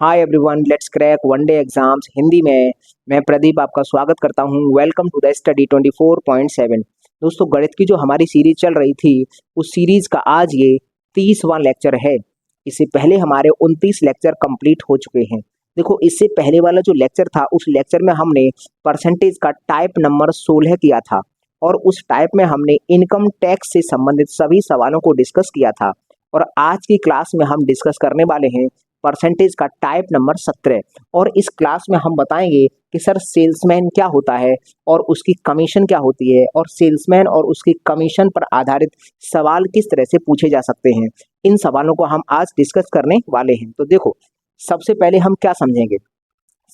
Hi everyone, let's crack one day exams Hindi में। मैं प्रदीप आपका स्वागत करता हूं। Welcome to the study 24.7। दोस्तों, गणित की जो हमारी सीरीज चल रही थी उस सीरीज का आज ये 30वां लेक्चर है। इससे पहले हमारे 29 लेक्चर कंप्लीट हो चुके हैं। देखो, इससे पहले वाला जो लेक्चर था उस लेक्चर में हमने परसेंटेज का टाइप नंबर 16 किया था और उस टाइप में हमने इनकम टैक्स से संबंधित सभी सवालों को डिस्कस किया था। और आज की क्लास में हम डिस्कस करने वाले हैं परसेंटेज का टाइप नंबर 17। और इस क्लास में हम बताएंगे कि सर सेल्समैन क्या होता है और उसकी कमीशन क्या होती है और सेल्समैन और उसकी कमीशन पर आधारित सवाल किस तरह से पूछे जा सकते हैं। इन सवालों को हम आज डिस्कस करने वाले हैं। तो देखो, सबसे पहले हम क्या समझेंगे?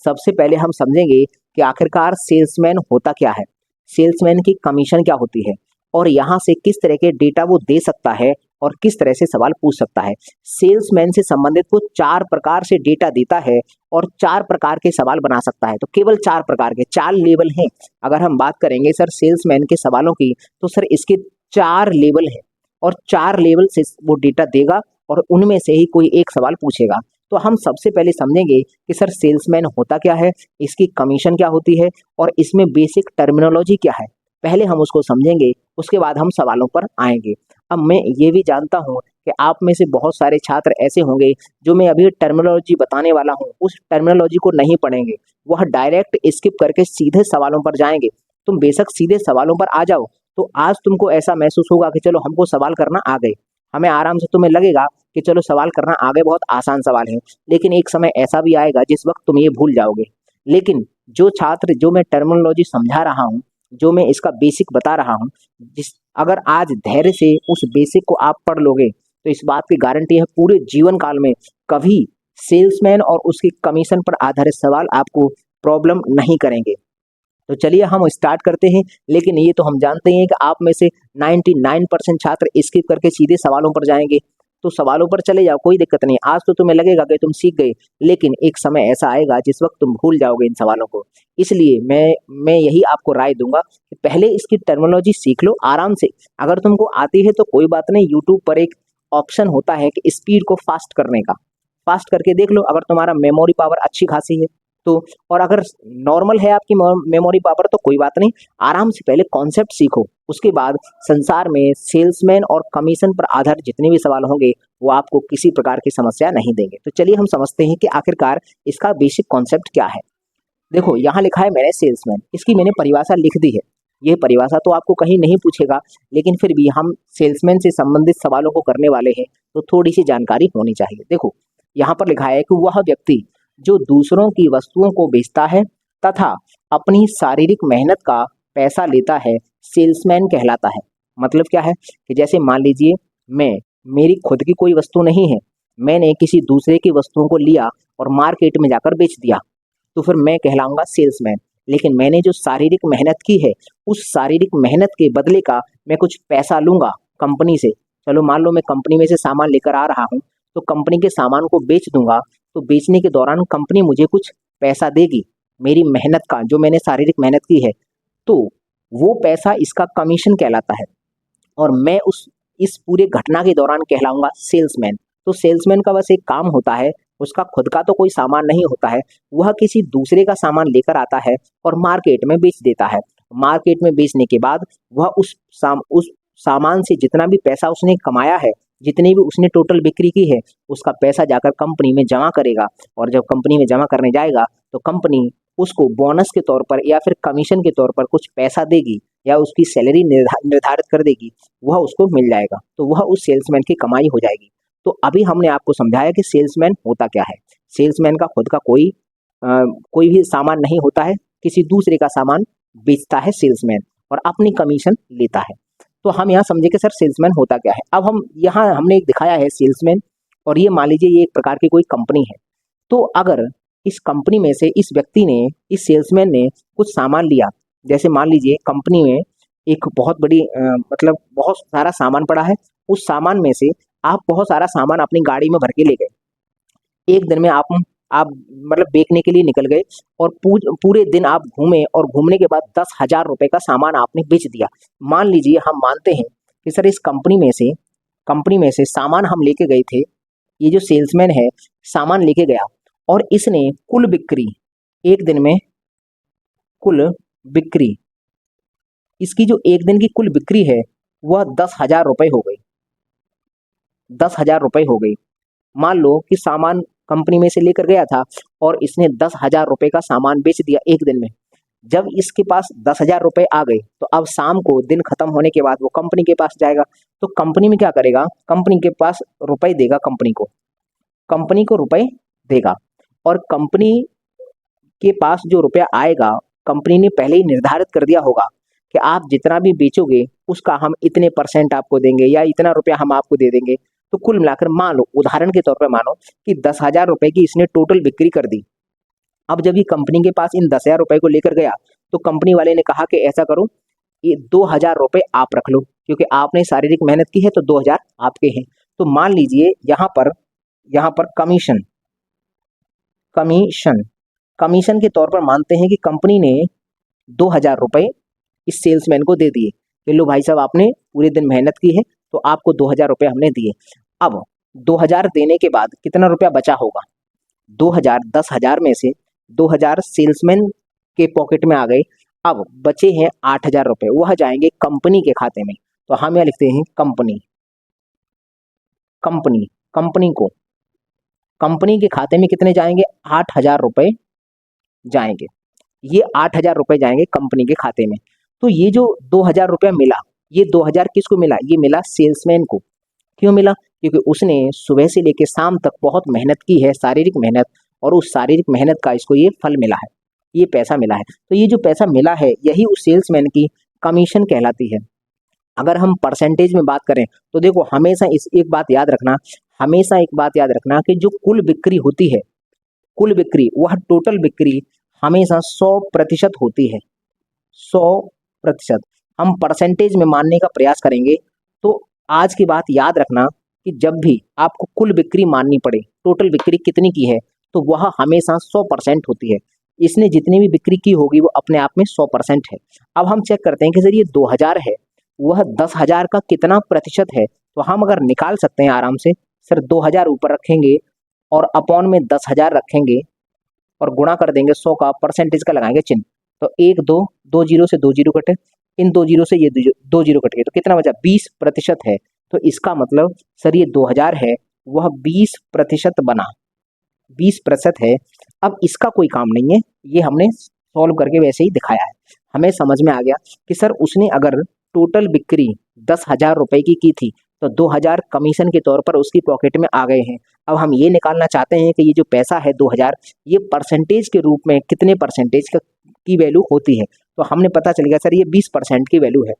सबसे पहले हम समझेंगे कि आखिरकार सेल्समैन होता क्या है, सेल्समैन की कमीशन क्या होती है और यहाँ से किस तरह के डेटा वो दे सकता है और किस तरह से सवाल पूछ सकता है। सेल्समैन से संबंधित वो 4 प्रकार से डेटा देता है और 4 प्रकार के सवाल बना सकता है। तो केवल 4 प्रकार के 4 लेवल हैं। अगर हम बात करेंगे सर सेल्समैन के सवालों की, तो सर इसके 4 लेवल हैं और 4 लेवल से वो डेटा देगा और उनमें से ही कोई एक सवाल पूछेगा। तो हम सबसे पहले समझेंगे कि सर सेल्समैन होता क्या है, इसकी कमीशन क्या होती है और इसमें बेसिक टर्मिनोलॉजी क्या है। पहले हम उसको समझेंगे, उसके बाद हम सवालों पर आएंगे। अब मैं ये भी जानता हूँ कि आप में से बहुत सारे छात्र ऐसे होंगे जो मैं अभी टर्मिनोलॉजी बताने वाला हूँ उस टर्मिनोलॉजी को नहीं पढ़ेंगे, वह डायरेक्ट स्किप करके सीधे सवालों पर जाएंगे। तुम बेशक सीधे सवालों पर आ जाओ, तो आज तुमको ऐसा महसूस होगा कि चलो हमको सवाल करना आ गए, हमें आराम से, तुम्हें लगेगा कि चलो सवाल करना आ गए, बहुत आसान सवाल है। लेकिन एक समय ऐसा भी आएगा जिस वक्त तुम ये भूल जाओगे। लेकिन जो छात्र, जो मैं टर्मिनोलॉजी समझा रहा हूँ, जो मैं इसका बेसिक बता रहा हूँ, जिस अगर आज धैर्य से उस बेसिक को आप पढ़ लोगे तो इस बात की गारंटी है पूरे जीवन काल में कभी सेल्समैन और उसकी कमीशन पर आधारित सवाल आपको प्रॉब्लम नहीं करेंगे। तो चलिए हम स्टार्ट करते हैं। लेकिन ये तो हम जानते हैं कि आप में से 99% छात्र स्किप करके सीधे सवालों पर जाएंगे। तो सवालों पर चले जाओ, कोई दिक्कत नहीं। आज तो तुम्हें लगेगा कि तुम सीख गए, लेकिन एक समय ऐसा आएगा जिस वक्त तुम भूल जाओगे इन सवालों को। इसलिए मैं यही आपको राय दूंगा कि पहले इसकी टर्मिनोलॉजी सीख लो आराम से। अगर तुमको आती है तो कोई बात नहीं, यूट्यूब पर एक ऑप्शन होता है कि स्पीड को फास्ट करने का, फास्ट करके देख लो। अगर तुम्हारा मेमोरी पावर अच्छी खासी है तो, और अगर नॉर्मल है आपकी मेमोरी पावर तो कोई बात नहीं, आराम से पहले कॉन्सेप्ट सीखो। उसके बाद संसार में सेल्समैन और कमीशन पर आधारित जितने भी सवाल होंगे वो आपको किसी प्रकार की समस्या नहीं देंगे। तो चलिए हम समझते हैं कि आखिरकार इसका बेसिक कॉन्सेप्ट क्या है। देखो, यहाँ लिखा है मैंने सेल्समैन, इसकी मैंने परिभाषा लिख दी है। ये परिभाषा तो आपको कहीं नहीं पूछेगा, लेकिन फिर भी हम सेल्समैन से संबंधित सवालों को करने वाले हैं तो थोड़ी सी जानकारी होनी चाहिए। देखो, यहाँ पर लिखा है कि वह व्यक्ति जो दूसरों की वस्तुओं को बेचता है तथा अपनी शारीरिक मेहनत का पैसा लेता है, सेल्समैन कहलाता है। मतलब क्या है कि जैसे मान लीजिए मेरी खुद की कोई वस्तु नहीं है, मैंने किसी दूसरे की वस्तुओं को लिया और मार्केट में जाकर बेच दिया, तो फिर मैं कहलाऊंगा सेल्समैन। लेकिन मैंने जो शारीरिक मेहनत की है, उस शारीरिक मेहनत के बदले का मैं कुछ पैसा लूंगा कंपनी से। चलो मान लो मैं कंपनी में से सामान लेकर आ रहा हूँ, तो कंपनी के सामान को बेच दूंगा, तो बेचने के दौरान कंपनी मुझे कुछ पैसा देगी मेरी मेहनत का, जो मैंने शारीरिक मेहनत की है। तो वो पैसा इसका कमीशन कहलाता है और मैं इस पूरे घटना के दौरान कहलाऊंगा सेल्समैन। तो सेल्समैन का बस एक काम होता है, उसका खुद का तो कोई सामान नहीं होता है, वह किसी दूसरे का सामान लेकर आता है और मार्केट में बेच देता है। मार्केट में बेचने के बाद वह उस सामान से जितना भी पैसा उसने कमाया है, जितनी भी उसने टोटल बिक्री की है, उसका पैसा जाकर कंपनी में जमा करेगा। और जब कंपनी में जमा करने जाएगा तो कंपनी उसको बोनस के तौर पर या फिर कमीशन के तौर पर कुछ पैसा देगी या उसकी सैलरी निर्धारित कर देगी, वह उसको मिल जाएगा। तो वह उस सेल्समैन की कमाई हो जाएगी। तो अभी हमने आपको समझाया कि सेल्समैन होता क्या है। सेल्समैन का खुद का कोई भी सामान नहीं होता है, किसी दूसरे का सामान बेचता है सेल्समैन और अपनी कमीशन लेता है। तो हम यहाँ समझे कि सर सेल्समैन होता क्या है। अब हम यहाँ हमने एक दिखाया है सेल्समैन, और ये मान लीजिए ये एक प्रकार की कोई कंपनी है। तो अगर इस कंपनी में से इस व्यक्ति ने, इस सेल्समैन ने कुछ सामान लिया, जैसे मान लीजिए कंपनी में एक बहुत बड़ी मतलब बहुत सारा सामान पड़ा है, उस सामान में से आप बहुत सारा सामान अपनी गाड़ी में भर के ले गए। एक दिन में आप मतलब बेचने के लिए निकल गए और पूरे दिन आप घूमे और घूमने के बाद 10,000 रुपए का सामान आपने बेच दिया। मान लीजिए हम मानते हैं कि सर इस कंपनी में से सामान हम लेके गए थे, ये जो सेल्समैन है सामान लेके गया और इसने कुल बिक्री एक दिन में, कुल बिक्री, इसकी जो एक दिन की कुल बिक्री है वह 10,000 रुपये हो गई, 10,000 रुपये हो गई। मान लो कि सामान कंपनी में से लेकर गया था और इसने 10,000 रुपये का सामान बेच दिया एक दिन में। जब इसके पास 10,000 रुपये आ गए तो अब शाम को दिन खत्म होने के बाद वो कंपनी के पास जाएगा, तो कंपनी में क्या करेगा, कंपनी के पास रुपए देगा, कंपनी को रुपए देगा। और कंपनी के पास जो रुपया आएगा, कंपनी ने पहले ही निर्धारित कर दिया होगा कि आप जितना भी बेचोगे उसका हम इतने % आपको देंगे या इतना रुपया हम आपको दे देंगे। तो कुल मिलाकर मान लो, उदाहरण के तौर पर मानो कि 10,000 रुपये की इसने टोटल बिक्री कर दी। अब जब ये कंपनी के पास इन 10,000 रुपये को लेकर गया तो कंपनी वाले ने कहा कि ऐसा करो, ये 2,000 रुपये आप रख लो, क्योंकि आपने शारीरिक मेहनत की है तो 2,000 आपके हैं। तो मान लीजिए यहाँ पर कमीशन कमीशन के तौर पर मानते हैं कि कंपनी ने 2,000 रुपये इस सेल्समैन को दे दिए कि लो भाई साहब, आपने पूरे दिन मेहनत की है तो आपको 2,000 रुपये हमने दिए। अब 2,000 देने के बाद कितना रुपया बचा होगा, 2,000 10,000 में से 2,000 सेल्समैन के पॉकेट में आ गए। अब बचे हैं 8,000 रुपये, वह जाएंगे कंपनी के खाते में। तो हम यहाँ लिखते हैं कंपनी के खाते में कितने जाएंगे, 8,000 रुपये जाएंगे। ये 8,000 रुपये जाएंगे कंपनी के खाते में। तो ये जो 2,000 रुपया मिला, ये 2,000 किसको मिला, ये मिला सेल्समैन को। क्यों मिला, क्योंकि उसने सुबह से लेकर शाम तक बहुत मेहनत की है, शारीरिक मेहनत, और उस शारीरिक मेहनत का इसको ये फल मिला है, ये पैसा मिला है। तो ये जो पैसा मिला है यही उस सेल्समैन की कमीशन कहलाती है। अगर हम परसेंटेज में बात करें तो देखो, हमेशा एक बात याद रखना कि जो कुल बिक्री होती है, कुल बिक्री वह टोटल बिक्री हमेशा 100% होती है, 100%। हम परसेंटेज में मानने का प्रयास करेंगे तो आज की बात याद रखना कि जब भी आपको कुल बिक्री माननी पड़े, टोटल बिक्री कितनी की है, तो वह हमेशा 100% होती है। इसने जितनी भी बिक्री की होगी वो अपने आप में 100% है। अब हम चेक करते हैं कि सर ये 2,000 है, वह 10,000 का कितना प्रतिशत है। तो हम अगर निकाल सकते हैं आराम से, सर 2,000 ऊपर रखेंगे और अपॉन में 10,000 रखेंगे और गुणा कर देंगे 100 का, परसेंटेज का लगाएंगे चिन्ह। तो 1 2 2 जीरो से 2 जीरो कटे, इन 2 जीरो से ये 2 जीरो कट गए, तो कितना बचा, 20% है। तो इसका मतलब सर ये 2,000 है वह 20% बना, 20% है। अब इसका कोई काम नहीं है, ये हमने सॉल्व करके वैसे ही दिखाया है। हमें समझ में आ गया कि सर उसने अगर टोटल बिक्री 10,000 रुपये की थी तो 2,000 कमीशन के तौर पर उसकी पॉकेट में आ गए हैं। अब हम ये निकालना चाहते हैं कि ये जो पैसा है 2,000, ये परसेंटेज के रूप में कितने परसेंटेज की वैल्यू होती है। तो हमने पता चल गया सर ये 20% की वैल्यू है।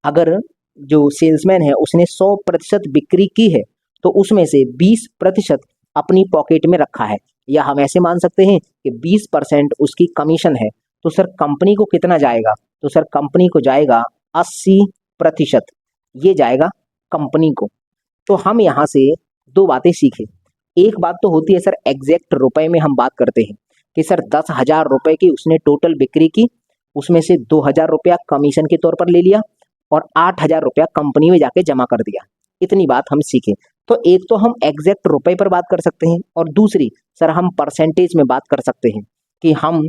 अगर जो सेल्समैन है उसने 100% बिक्री की है तो उसमें से 20% अपनी पॉकेट में रखा है, या हम ऐसे मान सकते हैं कि 20% उसकी कमीशन है। तो सर कंपनी को कितना जाएगा, तो सर कंपनी को जाएगा 80%, ये जाएगा कंपनी को। तो हम यहाँ से दो बातें सीखे। एक बात तो होती है सर एग्जैक्ट रुपए में हम बात करते हैं कि सर 10,000 रुपए की उसने टोटल बिक्री की, उसमें से 2,000 रुपया कमीशन के तौर पर ले लिया और 8,000 रुपया कंपनी में जाके जमा कर दिया। इतनी बात हम सीखे। तो एक तो हम एग्जैक्ट रुपए पर बात कर सकते हैं और दूसरी सर हम परसेंटेज में बात कर सकते हैं कि हम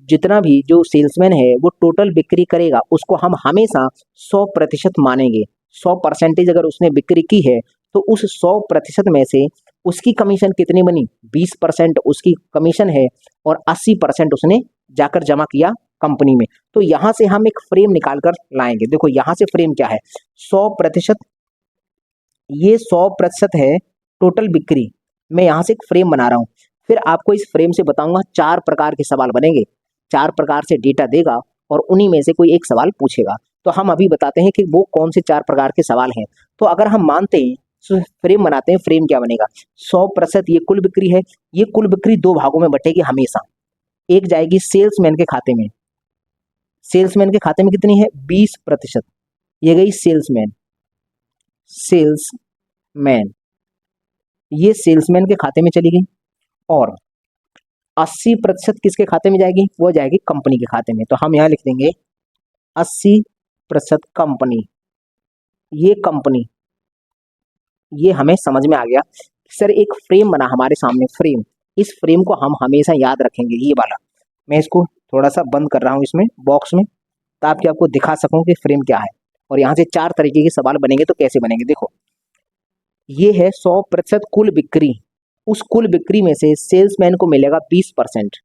जितना भी जो सेल्समैन है वो टोटल बिक्री करेगा उसको हम हमेशा 100% मानेंगे। 100% अगर उसने बिक्री की है तो उस 100% में से उसकी कमीशन कितनी बनी, 20% उसकी कमीशन है और 80% उसने जाकर जमा किया कंपनी में। तो यहाँ से हम एक फ्रेम निकाल कर लाएंगे। देखो यहाँ से फ्रेम क्या है, 100%, ये 100% है टोटल बिक्री। मैं यहाँ से एक फ्रेम बना रहा हूँ, फिर आपको इस फ्रेम से बताऊंगा 4 प्रकार के सवाल बनेंगे, 4 प्रकार से डेटा देगा और उन्हीं में से कोई एक सवाल पूछेगा। तो हम अभी बताते हैं कि वो कौन से 4 प्रकार के सवाल हैं। तो अगर हम मानते हैं तो फ्रेम बनाते हैं, फ्रेम क्या बनेगा, 100% ये कुल बिक्री है, ये कुल बिक्री 2 भागों में बटेगी हमेशा। एक जाएगी सेल्समैन के खाते में, सेल्समैन के खाते में कितनी है 20%, ये गई सेल्समैन, ये सेल्समैन के खाते में चली गई। और 80% किसके खाते में जाएगी, वो जाएगी कंपनी के खाते में। तो हम यहाँ लिख देंगे 80% कंपनी, ये कंपनी। ये हमें समझ में आ गया। सर एक फ्रेम बना हमारे सामने, फ्रेम इस फ्रेम को हम हमेशा याद रखेंगे, ये वाला। मैं इसको थोड़ा सा बंद कर रहा हूँ इसमें बॉक्स में, ताकि आपको दिखा सकूं कि फ्रेम क्या है। और यहाँ से 4 तरीके के सवाल बनेंगे, तो कैसे बनेंगे देखो। ये है 100% कुल बिक्री, उस कुल बिक्री में से सेल्समैन को मिलेगा 20%,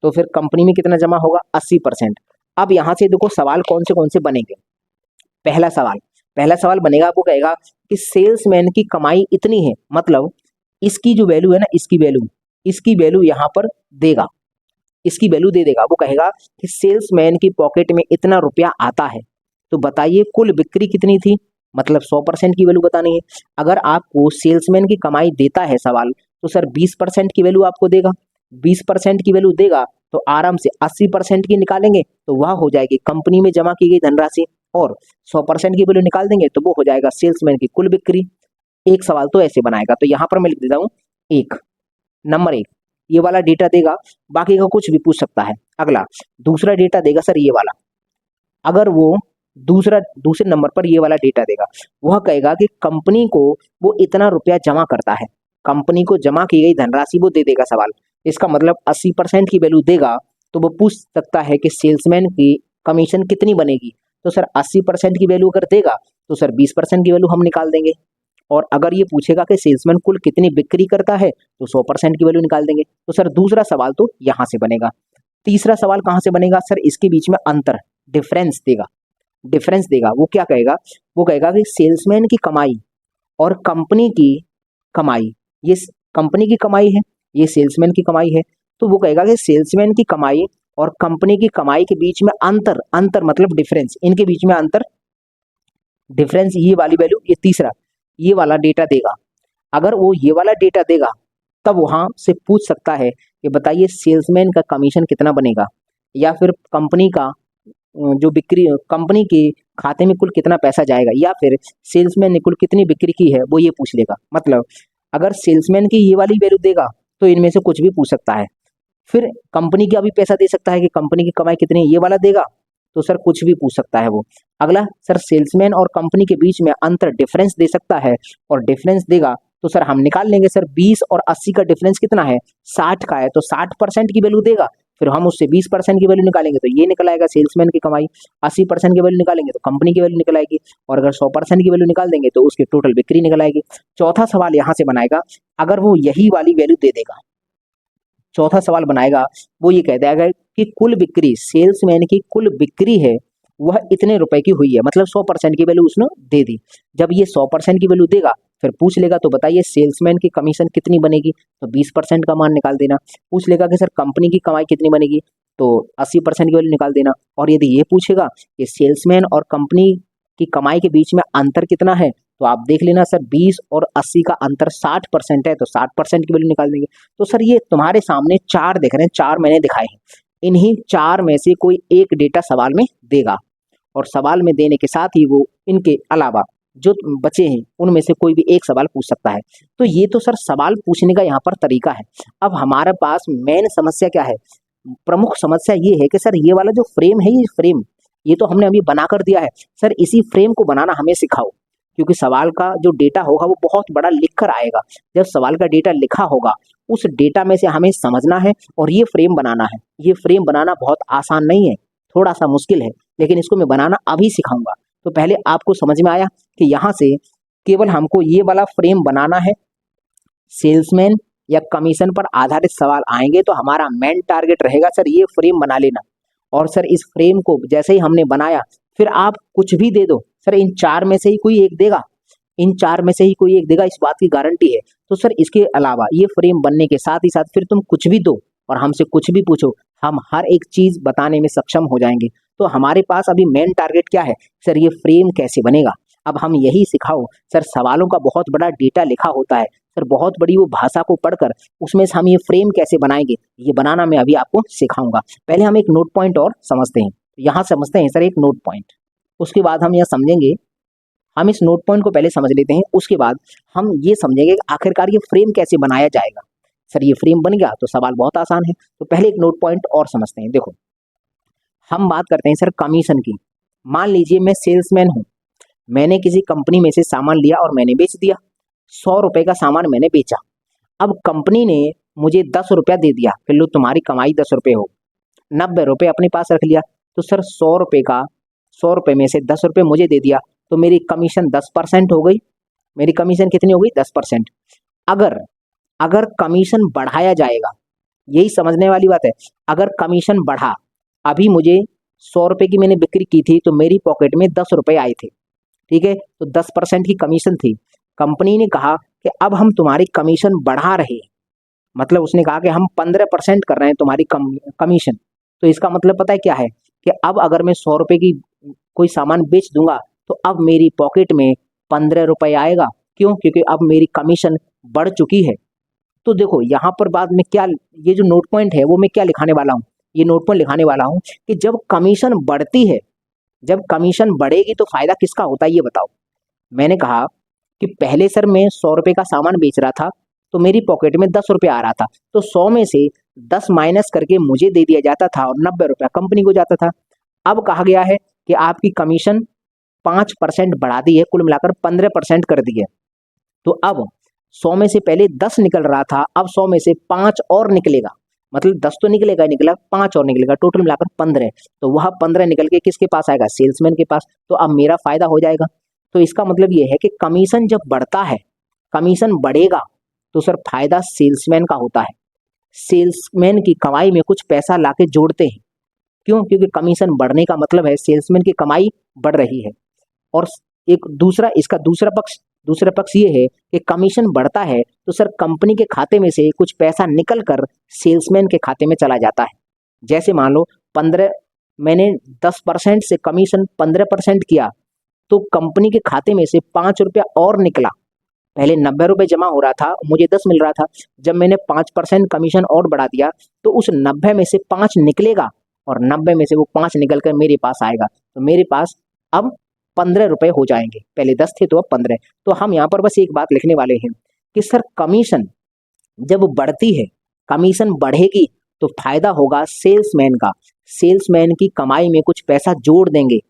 तो फिर कंपनी में कितना जमा होगा 80%। अब यहाँ से देखो सवाल कौन से बनेंगे। पहला सवाल बनेगा, आपको कहेगा कि सेल्समैन की कमाई इतनी है, मतलब इसकी जो वैल्यू है ना, इसकी वैल्यू यहाँ पर देगा, इसकी वैल्यू दे देगा। वो कहेगा कि सेल्समैन की पॉकेट में इतना रुपया आता है, तो बताइए कुल बिक्री कितनी थी, मतलब 100% की वैल्यू बतानी है। अगर आपको सेल्समैन की कमाई देता है सवाल, तो सर 20% की वैल्यू आपको देगा। 20% की वैल्यू देगा तो आराम से 80% की निकालेंगे, तो वह हो जाएगी कंपनी में जमा की गई धनराशि, और 100% की वैल्यू निकाल देंगे तो वो हो जाएगा सेल्समैन की कुल बिक्री। एक सवाल तो ऐसे बनाएगा, तो यहाँ पर मैं लिख देता हूँ नंबर 1 ये वाला डेटा देगा, बाकी का कुछ भी पूछ सकता है। अगला दूसरा डेटा देगा सर ये वाला, अगर वो दूसरे नंबर पर ये वाला डेटा देगा, वह कहेगा कि कंपनी को वो इतना रुपया जमा करता है, कंपनी को जमा की गई धनराशि वो दे देगा सवाल। इसका मतलब 80% की वैल्यू देगा, तो वो पूछ सकता है कि सेल्समैन की कमीशन कितनी बनेगी। तो सर 80% की वैल्यू अगर देगा, तो सर 20% की वैल्यू हम निकाल देंगे। और अगर ये पूछेगा कि सेल्समैन कुल कितनी बिक्री करता है, तो 100% की वैल्यू निकाल देंगे। तो सर दूसरा सवाल तो यहाँ से बनेगा। तीसरा सवाल कहाँ से बनेगा सर, इसके बीच में अंतर डिफरेंस देगा। वो क्या कहेगा, वो कहेगा कि सेल्समैन की कमाई और कंपनी की कमाई, ये कंपनी की कमाई है, ये सेल्समैन की कमाई है, तो वो कहेगा कि सेल्समैन की कमाई और कंपनी की कमाई के बीच में अंतर मतलब डिफरेंस, इनके बीच में अंतर, डिफरेंस ये वाली वैल्यू, ये तीसरा ये वाला डेटा देगा। अगर वो ये वाला डेटा देगा, तब वहां से पूछ सकता है कि बताइए सेल्समैन का कमीशन कितना बनेगा, या फिर कंपनी का जो बिक्री, कंपनी के खाते में कुल कितना पैसा जाएगा, या फिर सेल्समैन ने कुल कितनी बिक्री की है, वो ये पूछ लेगा। मतलब अगर सेल्समैन की ये वाली वैल्यू देगा, तो इनमें से कुछ भी पूछ सकता है। फिर कंपनी का भी पैसा दे सकता है कि कंपनी की कमाई कितनी है, ये वाला देगा, तो सर कुछ भी पूछ सकता है वो। अगला सर सेल्समैन और कंपनी के बीच में अंतर डिफरेंस दे सकता है, और डिफरेंस देगा तो सर हम निकाल लेंगे सर 20 और 80 का डिफरेंस कितना है, 60 का है, तो 60% की वैल्यू देगा, फिर हम उससे 20% की वैल्यू निकालेंगे, तो ये निकल आएगा सेल्समैन की कमाई। 80% की वैल्यू निकालेंगे तो कंपनी की वैल्यू निकल आएगी, और अगर 100% की वैल्यू निकाल देंगे तो उसकी टोटल बिक्री निकल आएगी। चौथा सवाल यहाँ से बनाएगा, अगर वो यही वाली वैल्यू दे देगा, चौथा सवाल बनाएगा, वो ये कह देगा कि कुल बिक्री, सेल्समैन की कुल बिक्री है वह इतने रुपए की हुई है, मतलब 100% की वैल्यू उसने दे दी। जब ये 100% की वैल्यू देगा, फिर पूछ लेगा तो बताइए सेल्समैन की कमीशन कितनी बनेगी, तो 20% का मान निकाल देना। पूछ लेगा कि सर कंपनी की कमाई कितनी बनेगी, तो 80% की वैल्यू निकाल देना। और यदि ये पूछेगा कि सेल्समैन और कंपनी की कमाई के बीच में अंतर कितना है, तो आप देख लेना सर 20 और 80 का अंतर 60% है, तो 60% की वैल्यू निकाल देंगे। तो सर ये तुम्हारे सामने 4 दिख रहे हैं, 4 मैंने दिखाए हैं, इन्हीं 4 में से कोई एक डेटा सवाल में देगा, और सवाल में देने के साथ ही वो इनके अलावा जो बचे हैं उनमें से कोई भी एक सवाल पूछ सकता है। तो ये तो सर सवाल पूछने का यहाँ पर तरीका है। अब हमारे पास मेन समस्या क्या है, प्रमुख समस्या ये है कि सर ये वाला जो फ्रेम है, ये फ्रेम ये तो हमने अभी बना कर दिया है, सर इसी फ्रेम को बनाना हमें सिखाओ, क्योंकि सवाल का जो डेटा होगा वो बहुत बड़ा लिख कर आएगा। जब सवाल का डेटा लिखा होगा, उस डेटा में से हमें समझना है और ये फ्रेम बनाना है। ये फ्रेम बनाना बहुत आसान नहीं है, थोड़ा सा मुश्किल है, लेकिन इसको मैं बनाना अभी सिखाऊंगा। तो पहले आपको समझ में आया कि यहाँ से केवल हमको ये वाला फ्रेम बनाना है, सेल्समैन या कमीशन पर आधारित सवाल आएंगे तो हमारा मेन टारगेट रहेगा सर ये फ्रेम बना लेना। और सर इस फ्रेम को जैसे ही हमने बनाया, फिर आप कुछ भी दे दो, सर इन 4 में से ही कोई एक देगा, इन 4 में से ही कोई एक देगा, इस बात की गारंटी है। तो सर इसके अलावा ये फ्रेम बनने के साथ ही साथ फिर तुम कुछ भी दो और हमसे कुछ भी पूछो, हम हर एक चीज बताने में सक्षम हो जाएंगे। तो हमारे पास अभी मेन टारगेट क्या है, सर ये फ्रेम कैसे बनेगा। अब हम यही सिखाओ, सर सवालों का बहुत बड़ा डेटा लिखा होता है, सर बहुत बड़ी वो भाषा को पढ़कर उसमें से हम ये फ्रेम कैसे बनाएंगे, ये बनाना मैं अभी आपको सिखाऊंगा। पहले हम एक नोट पॉइंट और समझते हैं। यहाँ समझते हैं सर एक नोट पॉइंट, उसके बाद हम यह समझेंगे, हम इस नोट पॉइंट को पहले समझ लेते हैं, उसके बाद हम ये समझेंगे कि आखिरकार ये फ्रेम कैसे बनाया जाएगा। सर ये फ्रेम बन गया तो सवाल बहुत आसान है। तो पहले एक नोट पॉइंट और समझते हैं। देखो हम बात करते हैं सर कमीशन की। मान लीजिए मैं सेल्समैन हूँ, मैंने किसी कंपनी में से सामान लिया और मैंने बेच दिया, 100 रुपए का सामान मैंने बेचा। अब कंपनी ने मुझे 10 रुपया दे दिया, फिर लो तुम्हारी कमाई 10 रुपये हो, 90 रुपये अपने पास रख लिया, तो सर 100 रुपये का 100 रुपये में से 10 रुपये मुझे दे दिया, तो मेरी कमीशन 10% हो गई। मेरी कमीशन कितनी हो गई? 10%। अगर अगर कमीशन बढ़ाया जाएगा, यही समझने वाली बात है, अगर कमीशन बढ़ा, अभी मुझे 100 रुपये की मैंने बिक्री की थी तो मेरी पॉकेट में 10 रुपये आए थे, ठीक है, तो 10% की कमीशन थी। कंपनी ने कहा कि अब हम तुम्हारी कमीशन बढ़ा रहे हैं, मतलब उसने कहा कि हम 15% कर रहे हैं तुम्हारी कमीशन। तो इसका मतलब पता है क्या है कि अब अगर मैं 100 रुपये की कोई सामान बेच दूंगा तो अब मेरी पॉकेट में 15 रुपये आएगा। क्यों? क्योंकि अब मेरी कमीशन बढ़ चुकी है। तो देखो यहाँ पर बाद में क्या, ये जो नोट पॉइंट है वो मैं क्या लिखाने वाला हूँ, ये नोट पॉइंट लिखाने वाला हूँ कि जब कमीशन बढ़ती है, जब कमीशन बढ़ेगी तो फायदा किसका होता है ये बताओ। मैंने कहा कि पहले सर मैं 100 रुपये का सामान बेच रहा था तो मेरी पॉकेट में 10 रुपये आ रहा था, तो 100 में से 10 माइनस करके मुझे दे दिया जाता था और 90 रुपया कंपनी को जाता था। अब कहा गया है कि आपकी कमीशन 5% बढ़ा दी है, कुल मिलाकर 15% कर दी है। तो अब 100 में से पहले 10 निकल रहा था, अब 100 में से 5 और निकलेगा, मतलब 10 तो निकलेगा, 5 और निकलेगा, टोटल मिलाकर 15। तो वह 15 निकल के किसके पास आएगा? सेल्समैन के पास। तो अब मेरा फायदा हो जाएगा। तो इसका मतलब ये है कि कमीशन जब बढ़ता है, कमीशन बढ़ेगा तो सर फायदा सेल्समैन का होता है। सेल्समैन की कमाई में कुछ पैसा लाके जोड़ते हैं। क्यों? क्योंकि कमीशन बढ़ने का मतलब है सेल्समैन की कमाई बढ़ रही है। और एक दूसरा, इसका दूसरा पक्ष ये है कि कमीशन बढ़ता है तो सर कंपनी के खाते में से कुछ पैसा निकल कर सेल्समैन के खाते में चला जाता है। जैसे मान लो 15, मैंने 10% से कमीशन 15% किया, तो कंपनी के खाते में से 5 रुपया और निकला। पहले 90 रुपये जमा हो रहा था, मुझे 10 मिल रहा था, जब मैंने 5% कमीशन और बढ़ा दिया तो उस 90 में से 5 निकलेगा और 90 में से वो 5 निकल कर मेरे पास आएगा। तो मेरे पास अब 15 रुपये हो जाएंगे, पहले 10 थे तो अब 15। तो हम यहाँ पर बस एक बात लिखने वाले हैं कि सर कमीशन जब बढ़ती है, कमीशन बढ़ेगी तो फायदा होगा सेल्समैन का। सेल्समैन की कमाई में कुछ पैसा जोड़ देंगे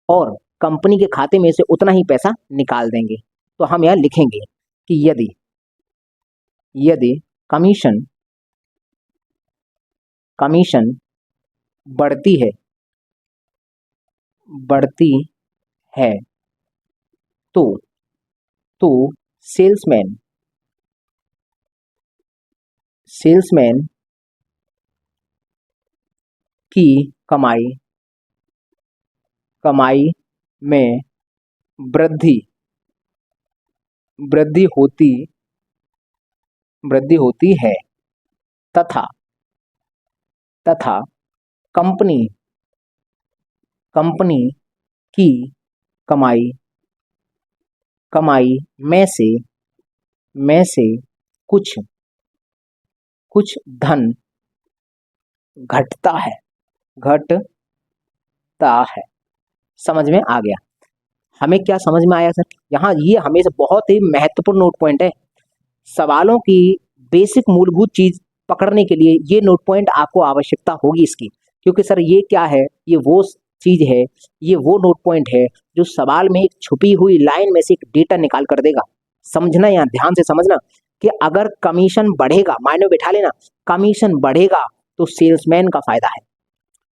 और कंपनी के खाते में से उतना ही पैसा निकाल देंगे। तो हम यहाँ लिखेंगे कि यदि यदि कमीशन बढ़ती है तो सेल्समैन की कमाई में वृद्धि होती है तथा कंपनी की कमाई में से कुछ धन घटता है। समझ में आ गया? हमें क्या समझ में आया सर? यहाँ ये हमें से बहुत ही महत्वपूर्ण नोट पॉइंट है। सवालों की बेसिक मूलभूत चीज पकड़ने के लिए ये नोट पॉइंट आपको आवश्यकता होगी इसकी, क्योंकि सर ये क्या है, ये वो चीज है, ये वो नोट पॉइंट है जो सवाल में एक छुपी हुई लाइन में से एक डेटा निकाल कर देगा। समझना, यहाँ ध्यान से समझना कि अगर कमीशन बढ़ेगा, मायने बिठा लेना, कमीशन बढ़ेगा तो सेल्समैन का फायदा है,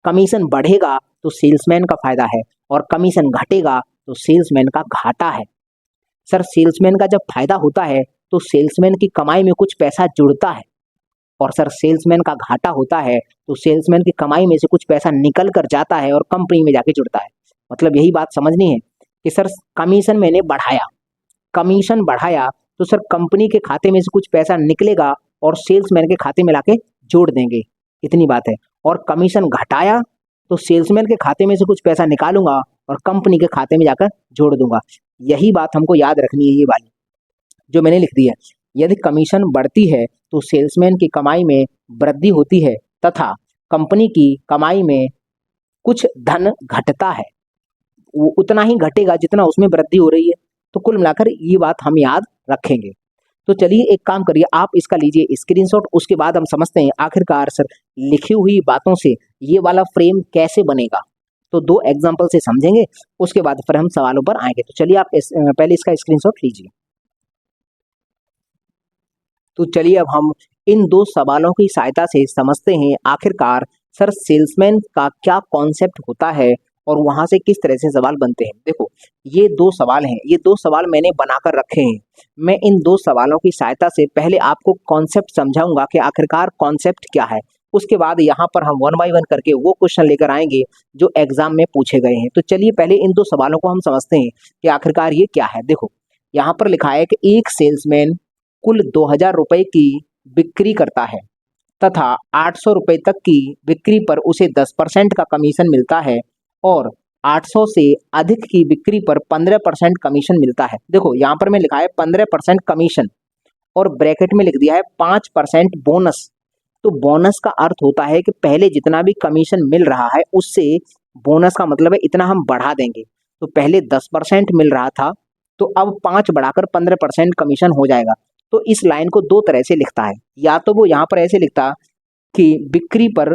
कमीशन बढ़ेगा तो सेल्समैन का फायदा है, और कमीशन घटेगा तो सेल्समैन का घाटा है। सर सेल्समैन का जब फायदा होता है तो सेल्समैन की कमाई में कुछ पैसा जुड़ता है, और सर सेल्समैन का घाटा होता है तो सेल्समैन की कमाई में से कुछ पैसा निकल कर जाता है और कंपनी में जाके जुड़ता है। मतलब यही बात समझनी है कि सर कमीशन बढ़ाया तो सर कंपनी के खाते में से कुछ पैसा निकलेगा और सेल्समैन के खाते में लाके जोड़ देंगे, इतनी बात है। और कमीशन घटाया तो सेल्समैन के खाते में से कुछ पैसा निकालूंगा और कंपनी के खाते में जाकर जोड़ दूंगा। यही बात हमको याद रखनी है, ये वाली जो मैंने लिख दी है। यदि कमीशन बढ़ती है तो सेल्समैन की कमाई में वृद्धि होती है तथा कंपनी की कमाई में कुछ धन घटता है, वो उतना ही घटेगा जितना उसमें वृद्धि हो रही है। तो कुल मिलाकर ये बात हम याद रखेंगे। तो चलिए एक काम करिए, आप इसका लीजिए स्क्रीनशॉट, उसके बाद हम समझते हैं आखिरकार सर लिखी हुई बातों से ये वाला फ्रेम कैसे बनेगा। तो 2 एग्जाम्पल से समझेंगे, उसके बाद फिर हम सवालों पर आएंगे। तो चलिए आप पहले इसका स्क्रीनशॉट लीजिए। तो चलिए अब हम इन दो सवालों की सहायता से समझते हैं आखिरकार सर सेल्समैन का क्या कॉन्सेप्ट होता है और वहां से किस तरह से सवाल बनते हैं। देखो ये दो सवाल हैं, ये दो सवाल मैंने बनाकर रखे हैं। मैं इन दो सवालों की सहायता से पहले आपको कॉन्सेप्ट समझाऊंगा कि आखिरकार कॉन्सेप्ट क्या है, उसके बाद यहाँ पर हम वन बाय वन करके वो क्वेश्चन लेकर आएंगे जो एग्जाम में पूछे गए हैं। तो चलिए पहले इन दो सवालों को हम समझते हैं कि आखिरकार ये क्या है। देखो यहाँ पर लिखा है कि एक सेल्समैन कुल 2000 रुपए की बिक्री करता है तथा 800 रुपए तक की बिक्री पर उसे 10% का कमीशन मिलता है और 800 से अधिक की बिक्री पर 15% कमीशन मिलता है। देखो यहाँ पर मैं लिखा है 15% कमीशन और ब्रैकेट में लिख दिया है 5% बोनस। तो बोनस का अर्थ होता है कि पहले जितना भी कमीशन मिल रहा है उससे बोनस का मतलब है इतना हम बढ़ा देंगे। तो पहले 10% मिल रहा था तो अब 5 बढ़ाकर 15% कमीशन हो जाएगा। तो इस लाइन को दो तरह से लिखता है, या तो वो यहाँ पर ऐसे लिखता कि बिक्री पर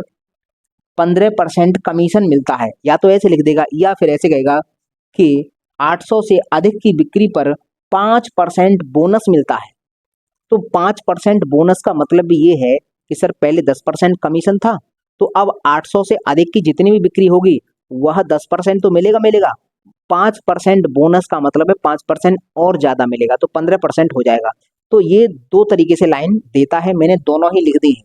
15% कमीशन मिलता है, या तो ऐसे लिख देगा, या फिर ऐसे कहेगा कि 800 से अधिक की बिक्री पर 5% बोनस मिलता है। तो 5% बोनस का मतलब भी ये है कि सर पहले 10% कमीशन था तो अब 800 से अधिक की जितनी भी बिक्री होगी वह 10% तो मिलेगा मिलेगा, 5% बोनस का मतलब है 5% और ज्यादा मिलेगा, तो 15% हो जाएगा। तो ये दो तरीके से लाइन देता है, मैंने दोनों ही लिख दी है।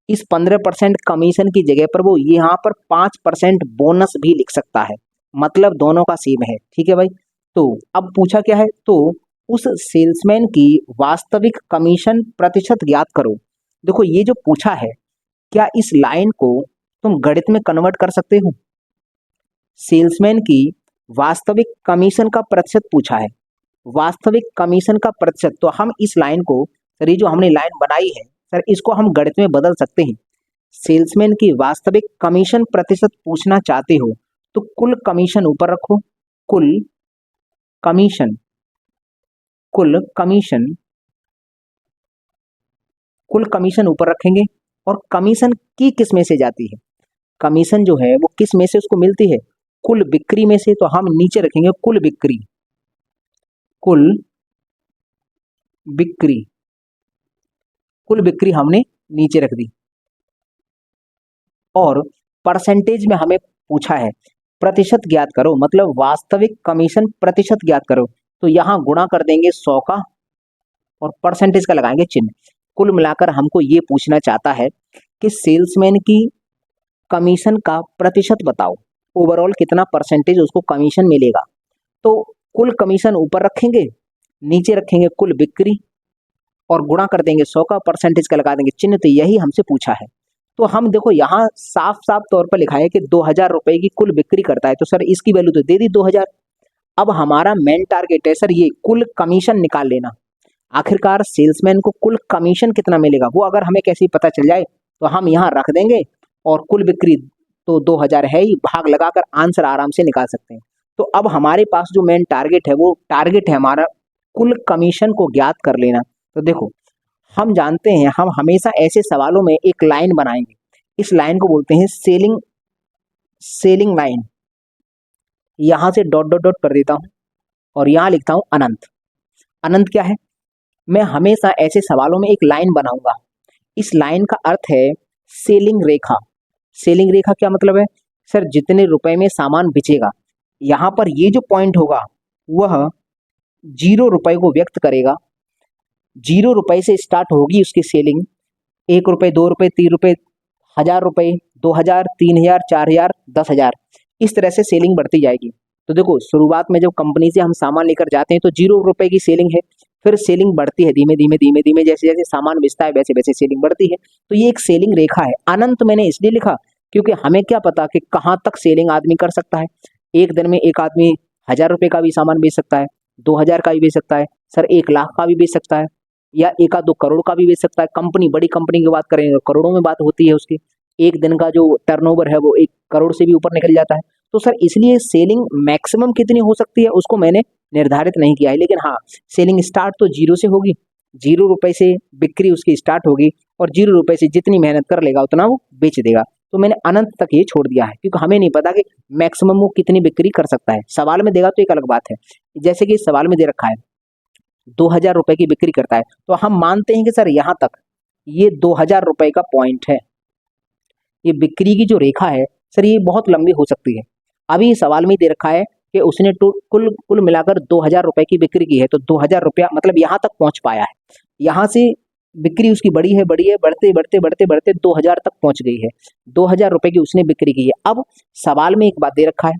इस 15% कमीशन की जगह पर वो यहाँ पर 5% बोनस भी लिख सकता है, मतलब दोनों का सेम है। ठीक है भाई। तो अब पूछा क्या है, तो उस सेल्समैन की वास्तविक कमीशन प्रतिशत ज्ञात करो। देखो ये जो पूछा है, क्या इस लाइन को तुम गणित में कन्वर्ट कर सकते हो? सेल्समैन की वास्तविक कमीशन का प्रतिशत पूछा है, वास्तविक कमीशन का प्रतिशत। तो हम इस लाइन को, सर ये जो हमने लाइन बनाई है सर इसको हम गणित में बदल सकते हैं। सेल्समैन की वास्तविक कमीशन प्रतिशत पूछना चाहते हो तो कुल कमीशन ऊपर रखो, कुल कमीशन, कुल कमीशन, कुल कमीशन ऊपर रखेंगे। और कमीशन की किस में से जाती है, कमीशन जो है वो किस में से उसको मिलती है, कुल बिक्री में से। तो हम नीचे रखेंगे कुल बिक्री, कुल बिक्री, कुल बिक्री हमने नीचे रख दी। और परसेंटेज में हमें पूछा है प्रतिशत ज्ञात करो, मतलब वास्तविक कमीशन प्रतिशत ज्ञात करो। तो यहां गुणा कर देंगे 100 का और परसेंटेज का लगाएंगे चिन्ह। कुल मिलाकर हमको ये पूछना चाहता है कि सेल्समैन की कमीशन का प्रतिशत बताओ, ओवरऑल कितना परसेंटेज उसको कमीशन मिलेगा। तो कुल कमीशन ऊपर रखेंगे, नीचे रखेंगे कुल बिक्री और गुणा कर देंगे 100 का, परसेंटेज का लगा देंगे चिन्ह। तो यही हमसे पूछा है। तो हम देखो यहाँ साफ साफ तौर पर लिखा है कि 2000 रुपए की कुल बिक्री करता है, तो सर इसकी वैल्यू तो दे दी 2000। अब हमारा मेन टारगेट है सर ये कुल कमीशन निकाल लेना। आखिरकार सेल्समैन को कुल कमीशन कितना मिलेगा वो अगर हमें कैसे पता चल जाए तो हम यहाँ रख देंगे और कुल बिक्री तो 2000 है ही, भाग लगाकर आंसर आराम से निकाल सकते हैं। तो अब हमारे पास जो मेन टारगेट है वो टारगेट है हमारा कुल कमीशन को ज्ञात कर लेना। तो देखो हम जानते हैं हम हमेशा ऐसे सवालों में एक लाइन बनाएंगे, इस लाइन को बोलते हैं सेलिंग, सेलिंग लाइन। यहां से डॉट डॉट डॉट कर देता हूं और यहां लिखता हूं अनंत। अनंत क्या है, मैं हमेशा ऐसे सवालों में एक लाइन बनाऊंगा, इस लाइन का अर्थ है सेलिंग रेखा। सेलिंग रेखा क्या मतलब है, सर जितने रुपए में सामान बिचेगा, यहां पर ये जो पॉइंट होगा वह 0 रुपए को व्यक्त करेगा। 0 रुपए से स्टार्ट होगी उसकी सेलिंग, 1 रुपए, 2 रुपए, 3 रुपए, 1000 रुपए, 2000, 3000, 4000, 10,000, इस तरह से सेलिंग बढ़ती जाएगी। तो देखो शुरुआत में जब कंपनी से हम सामान लेकर जाते हैं तो 0 रुपए की सेलिंग है, फिर सेलिंग बढ़ती है धीमे धीमे धीमे धीमे, जैसे जैसे सामान बेचता है वैसे वैसे सेलिंग बढ़ती है। तो ये एक सेलिंग रेखा है। अनंत मैंने इसलिए लिखा क्योंकि हमें क्या पता कि कहाँ तक सेलिंग आदमी कर सकता है। एक दिन में एक आदमी 1000 रुपए का भी सामान बेच सकता है, 2000 का भी बेच सकता है, सर 1 लाख का भी बेच सकता है, या 1-2 करोड़ का भी बेच सकता है। कंपनी, बड़ी कंपनी की बात करें करोड़ों में बात होती है उसकी, एक दिन का जो टर्नओवर है वो 1 करोड़ से भी ऊपर निकल जाता है। तो सर इसलिए सेलिंग मैक्सिमम कितनी हो सकती है उसको मैंने निर्धारित नहीं किया है, लेकिन हाँ सेलिंग स्टार्ट तो 0 से होगी, 0 रुपए से बिक्री उसकी स्टार्ट होगी और 0 रुपए से जितनी मेहनत कर लेगा उतना वो बेच देगा। तो मैंने अनंत तक ये छोड़ दिया है क्योंकि हमें नहीं पता कि मैक्सिमम वो कितनी बिक्री कर सकता है। सवाल में देगा तो एक अलग बात है, जैसे कि सवाल में दे रखा है 2000 रुपए की बिक्री करता है, तो हम मानते हैं कि सर यहाँ तक ये 2000 रुपए का पॉइंट है। ये बिक्री की जो रेखा है सर ये बहुत लंबी हो सकती है। अभी सवाल में दे रखा है कि उसने कुल कुल मिलाकर 2000 रुपए की बिक्री की है, तो 2000 रुपया मतलब यहाँ तक पहुंच पाया है। यहाँ से बिक्री उसकी बड़ी है बढ़ते बढ़ते बढ़ते बढ़ते 2000 तक पहुंच गई है। 2000 रुपए की उसने बिक्री की है। अब सवाल में एक बात दे रखा है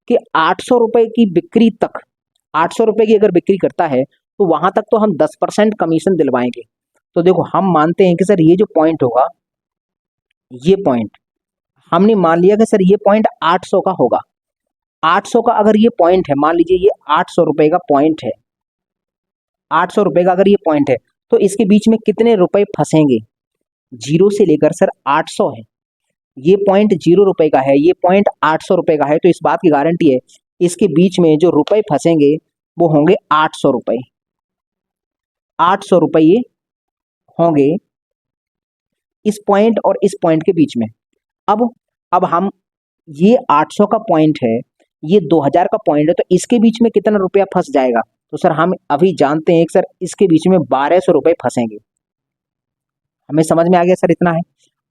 कि 800 रुपए की बिक्री तक, 800 रुपए की अगर बिक्री करता है तो वहां तक तो हम 10% कमीशन दिलवाएंगे। तो देखो हम मानते हैं कि सर ये जो पॉइंट होगा, ये पॉइंट हमने मान लिया कि सर ये पॉइंट 800 का होगा। 800 का अगर ये पॉइंट है, मान लीजिए ये 800 रुपए का पॉइंट है, 800 रुपए का अगर ये पॉइंट है तो इसके बीच में कितने रुपए फंसेंगे? जीरो से लेकर सर 800 है, ये पॉइंट 0 रुपए का है, ये पॉइंट 800 रुपए का है, तो इस बात की गारंटी है इसके बीच में जो रुपए फंसेंगे वो होंगे 800 रुपए। 800 रुपए ये होंगे इस पॉइंट और इस पॉइंट के बीच में। अब हम ये 800 का पॉइंट है, ये 2000 का पॉइंट है, तो इसके बीच में कितना रुपया फंस जाएगा? तो सर हम अभी जानते हैं कि सर इसके बीच में 1200 रुपए फंसेंगे। हमें समझ में आ गया सर इतना है।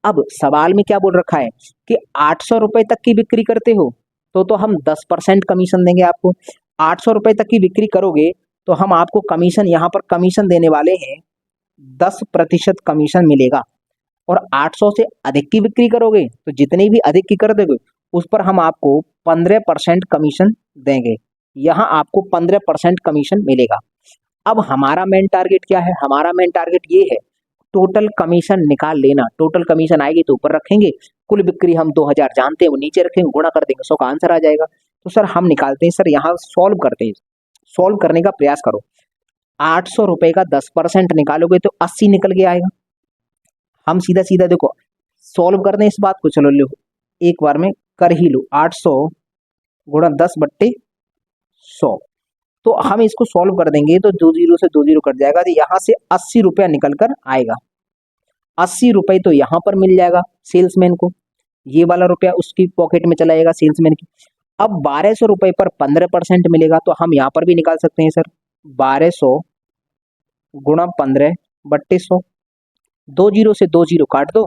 अब सवाल में क्या बोल रखा है कि 800 रुपए तक की बिक्री करते हो तो हम 10% कमीशन देंगे आपको। 800 रुपए तक की बिक्री करोगे तो हम आपको कमीशन, यहाँ पर कमीशन देने वाले हैं 10% कमीशन मिलेगा। और 800 से अधिक की बिक्री करोगे तो जितनी भी अधिक की कर दोगे उस पर हम आपको 15% कमीशन देंगे। यहाँ आपको 15% कमीशन मिलेगा। अब हमारा मेन टारगेट क्या है? हमारा मेन टारगेट ये है टोटल कमीशन निकाल लेना। टोटल कमीशन आएगी तो ऊपर रखेंगे, कुल बिक्री हम 2000 जानते हैं वो नीचे रखेंगे, गुणा कर देंगे, 100 का आंसर आ जाएगा। तो सर हम निकालते हैं, सर यहाँ सॉल्व करते हैं, सॉल्व करने का प्रयास करो। 800 रुपए का 10% निकालोगे तो 80 निकल के आएगा। हम सीधा सीधा देखो सॉल्व कर दें इस बात को, चलो लो एक बार में कर ही लो। 800 गुणा 10/100, तो हम इसको सॉल्व कर देंगे तो 2 जीरो से 2 जीरो कट जाएगा, तो यहाँ से 80 रुपया निकल कर आएगा। 80 रुपए तो यहाँ पर मिल जाएगा सेल्समैन को, ये वाला रुपया उसकी पॉकेट में चला जाएगा सेल्समैन की। अब 1200 रुपए पर 15% मिलेगा, तो हम यहाँ पर भी निकाल सकते हैं सर 1200 गुणा 15/100। 2 जीरो से 2 जीरो काट दो,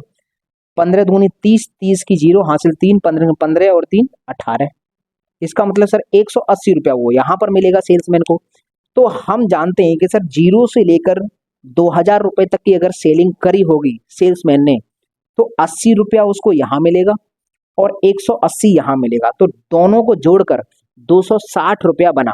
15 दूनी 30, 30 की जीरो हासिल 3, 15 15 और 3 18। इसका मतलब सर 180 रुपया वो यहाँ पर मिलेगा सेल्समैन को। तो हम जानते हैं कि सर जीरो से लेकर 2000 रुपए तक की अगर सेलिंग करी होगी सेल्समैन ने तो 80 रुपया उसको यहाँ मिलेगा और 180 यहाँ मिलेगा, तो दोनों को जोड़कर 260 रुपया बना।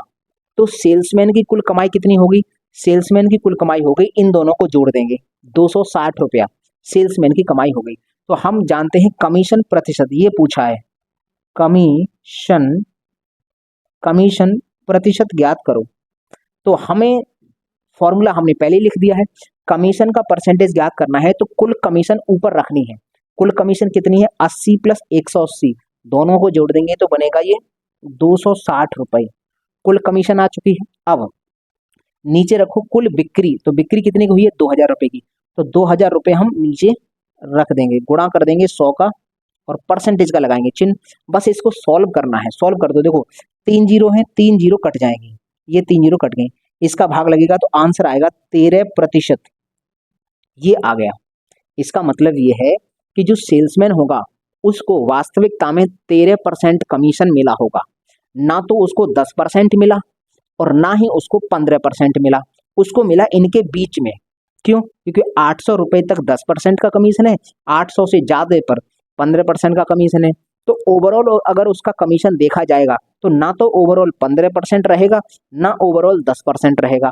तो सेल्समैन की कुल कमाई कितनी होगी? सेल्समैन की कुल कमाई हो गई, इन दोनों को जोड़ देंगे 260 रुपया सेल्समैन की कमाई हो गई। तो हम जानते हैं कमीशन प्रतिशत, ये पूछा है कमीशन प्रतिशत ज्ञात करो। तो हमें फॉर्मूला हमने पहले ही लिख दिया है, कमीशन का परसेंटेज ज्ञात करना है तो कुल कमीशन ऊपर रखनी है। कुल कमीशन कितनी है? 80 प्लस 180, दोनों को जोड़ देंगे तो बनेगा ये 260 रुपए कुल कमीशन आ चुकी है। अब नीचे रखो कुल बिक्री, तो बिक्री कितनी की हुई है? 2000 रुपए की, तो 2000 रुपए हम नीचे रख देंगे, गुणा कर देंगे 100 का और परसेंटेज का लगाएंगे चिन्ह। बस इसको सॉल्व करना है, सॉल्व कर दो। देखो 3 जीरो है, 3 जीरो कट जाएंगे, ये 3 जीरो कट गए, इसका भाग लगेगा तो आंसर आएगा 13%। ये आ गया। इसका मतलब ये है कि जो सेल्समैन होगा उसको वास्तविकता में 13% कमीशन मिला होगा, ना तो उसको 10% मिला और ना ही उसको 15% मिला, उसको मिला इनके बीच में। क्यों? क्योंकि 800 रुपए तक 10% का कमीशन है, 800 से ज्यादा पर 15% का कमीशन है। तो ओवरऑल अगर उसका कमीशन देखा जाएगा तो ना तो ओवरऑल 15% रहेगा ना ओवरऑल 10% रहेगा।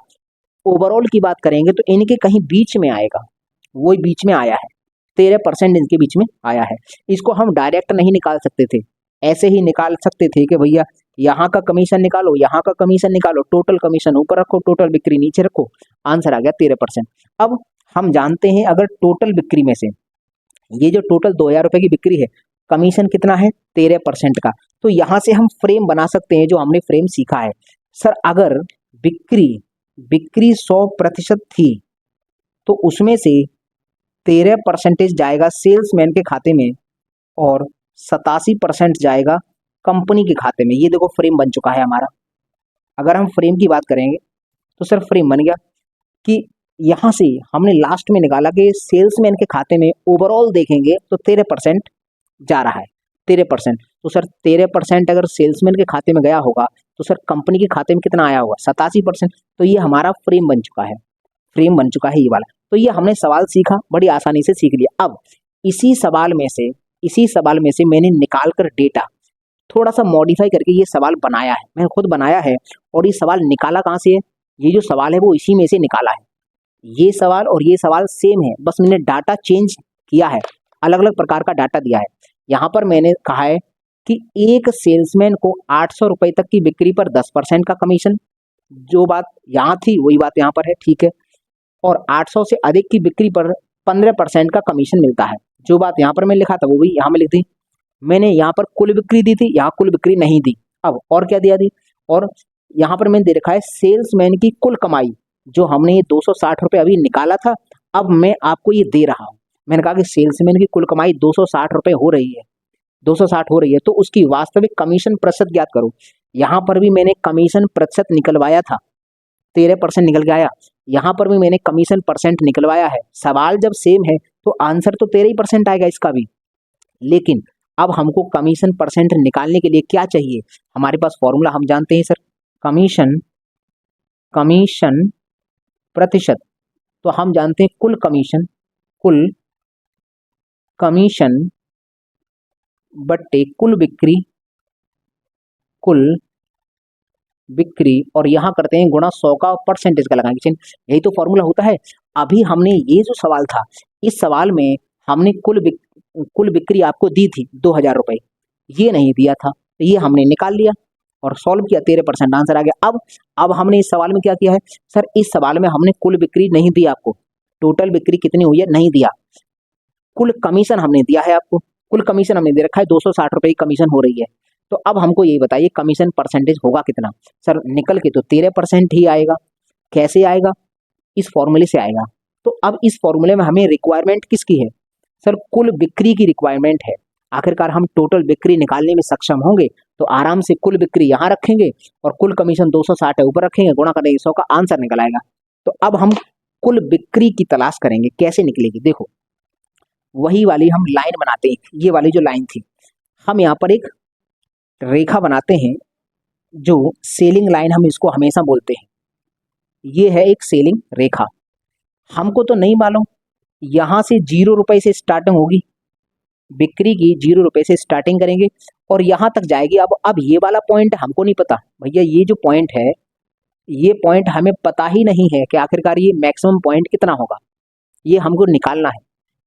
ओवरऑल की बात करेंगे तो इनके कहीं बीच में आएगा, वो बीच में आया है, 13% इनके बीच में आया है। इसको हम डायरेक्ट नहीं निकाल सकते थे, ऐसे ही निकाल सकते थे कि भैया यहाँ का कमीशन निकालो, यहाँ का कमीशन निकालो, टोटल कमीशन ऊपर रखो, टोटल बिक्री नीचे रखो, आंसर आ गया 13%। अब हम जानते हैं अगर टोटल बिक्री में से ये जो टोटल 2000 रुपए की बिक्री है, कमीशन कितना है? 13% का। तो यहां से हम फ्रेम बना सकते हैं, जो हमने फ्रेम सीखा है। सर अगर बिक्री 100% थी तो उसमें से 13% जाएगा सेल्समैन के खाते में और 87% जाएगा कंपनी के खाते में। ये देखो फ्रेम बन चुका है हमारा। अगर हम फ्रेम की बात करेंगे तो सर फ्रेम बन गया कि यहाँ से हमने लास्ट में निकाला कि सेल्समैन के खाते में ओवरऑल देखेंगे तो 13% जा रहा है, 13%। तो सर 13% अगर सेल्समैन के खाते में गया होगा तो सर कंपनी के खाते में कितना आया होगा, 87%। तो ये हमारा फ्रेम बन चुका है, फ्रेम बन चुका है ये वाला। तो ये हमने सवाल सीखा, बड़ी आसानी से सीख लिया। अब इसी सवाल में से मैंने निकाल कर डेटा थोड़ा सा मॉडिफाई करके ये सवाल बनाया है, मैंने खुद बनाया है। और ये सवाल निकाला कहाँ से है, ये जो सवाल है वो इसी में से निकाला है। ये सवाल और ये सवाल सेम है, बस मैंने डाटा चेंज किया है, अलग अलग प्रकार का डाटा दिया है। यहाँ पर मैंने कहा है कि एक सेल्समैन को 800 रुपये तक की बिक्री पर 10% का कमीशन, जो बात यहाँ थी वही बात यहाँ पर है, ठीक है। और 800 से अधिक की बिक्री पर 15% का कमीशन मिलता है, जो बात यहाँ पर मैं लिखा था वो भी यहाँ में लिख दी। मैंने यहाँ पर कुल बिक्री दी थी, यहाँ कुल बिक्री नहीं दी। अब और क्या दिया थी, और यहाँ पर मैंने दे रखा है सेल्समैन की कुल कमाई, जो हमने ये 260 रुपये अभी निकाला था, अब मैं आपको ये दे रहा हूँ। मैंने कहा कि सेल्समैन की कुल कमाई 260 रुपये हो रही है, 260 हो रही है, तो उसकी वास्तविक कमीशन प्रतिशत ज्ञात करो। यहाँ पर भी मैंने कमीशन प्रतिशत निकलवाया था, 13% निकल के आया। यहाँ पर भी मैंने कमीशन परसेंट निकलवाया है। सवाल जब सेम है तो आंसर तो 13% आएगा इसका भी। लेकिन अब हमको कमीशन परसेंट निकालने के लिए क्या चाहिए, हमारे पास फॉर्मूला हम जानते हैं सर, कमीशन प्रतिशत। तो हम जानते हैं कुल कमीशन बट्टे कुल बिक्री, और यहाँ करते हैं गुणा 100 का परसेंटेज का लगाएंगे, यही तो फॉर्मूला होता है। अभी हमने ये जो सवाल था, इस सवाल में हमने कुल बिक्री आपको दी थी 2000 रुपये, ये नहीं दिया था, तो ये हमने निकाल लिया और सॉल्व किया, 13% आंसर आ गया। अब हमने इस सवाल में क्या किया है सर, इस सवाल में हमने कुल बिक्री नहीं दी आपको, टोटल बिक्री कितनी हुई है नहीं दिया, कुल कमीशन हमने दिया है आपको, कुल कमीशन हमने दे रखा है 260 रुपये की कमीशन हो रही है। तो अब हमको यही बताइए कमीशन परसेंटेज होगा कितना। सर निकल के तो 13% ही आएगा। कैसे आएगा, इस फॉर्मूले से आएगा। तो अब इस फॉर्मूले में हमें रिक्वायरमेंट किसकी है सर, कुल बिक्री की रिक्वायरमेंट है। आखिरकार हम टोटल बिक्री निकालने में सक्षम होंगे तो आराम से कुल बिक्री यहाँ रखेंगे और कुल कमीशन 260 है ऊपर रखेंगे, गुणा करेंगे 100 का आंसर निकल आएगा। तो अब हम कुल बिक्री की तलाश करेंगे, कैसे निकलेगी, देखो वही वाली हम लाइन बनाते हैं, ये वाली जो लाइन थी, हम यहाँ पर एक रेखा बनाते हैं, जो सेलिंग लाइन हम इसको हमेशा बोलते हैं। ये है एक सेलिंग रेखा। हमको तो नहीं मालूम, यहाँ से 0 रुपये से स्टार्टिंग होगी, बिक्री की 0 रुपये से स्टार्टिंग करेंगे और यहाँ तक जाएगी। अब ये वाला पॉइंट हमको नहीं पता भैया, ये जो पॉइंट है, ये पॉइंट हमें पता ही नहीं है कि आखिरकार ये मैक्सिमम पॉइंट कितना होगा, ये हमको निकालना है।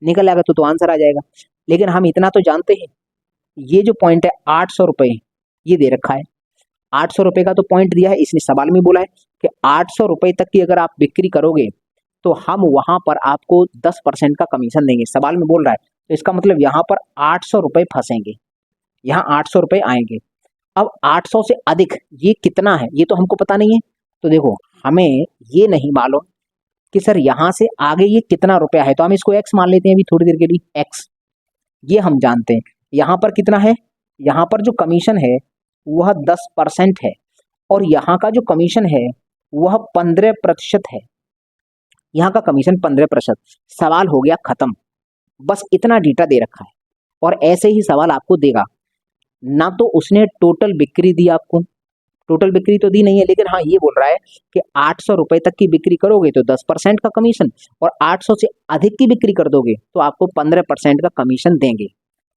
निकल आएगा तो आंसर आ जाएगा। लेकिन हम इतना तो जानते हैं, ये जो पॉइंट है 800 रुपये, ये दे रखा है 800 रुपये का तो पॉइंट दिया है, इसने सवाल में बोला है कि 800 रुपये तक की अगर आप बिक्री करोगे तो हम वहां पर आपको 10% का कमीशन देंगे, सवाल में बोल रहा है। तो इसका मतलब यहाँ पर 800 रुपये फंसेंगे, यहाँ 800 रुपये आएंगे। अब 800 से अधिक ये कितना है, ये तो हमको पता नहीं है। तो देखो हमें ये नहीं मालूम कि सर यहाँ से आगे ये कितना रुपया है, तो हम इसको एक्स मान लेते हैं अभी थोड़ी देर के लिए, एक्स ये हम जानते हैं। यहाँ पर कितना है, यहाँ पर जो कमीशन है वह 10% है और यहाँ का जो कमीशन है वह 15% है। यहाँ का कमीशन 15%। सवाल हो गया खत्म, बस इतना डेटा दे रखा है और ऐसे ही सवाल आपको देगा ना। तो उसने टोटल बिक्री दी आपको, टोटल बिक्री तो दी नहीं है, लेकिन हाँ ये बोल रहा है कि 800 रुपये तक की बिक्री करोगे तो 10% का कमीशन, और 800 से अधिक की बिक्री कर दोगे तो आपको 15% का कमीशन देंगे।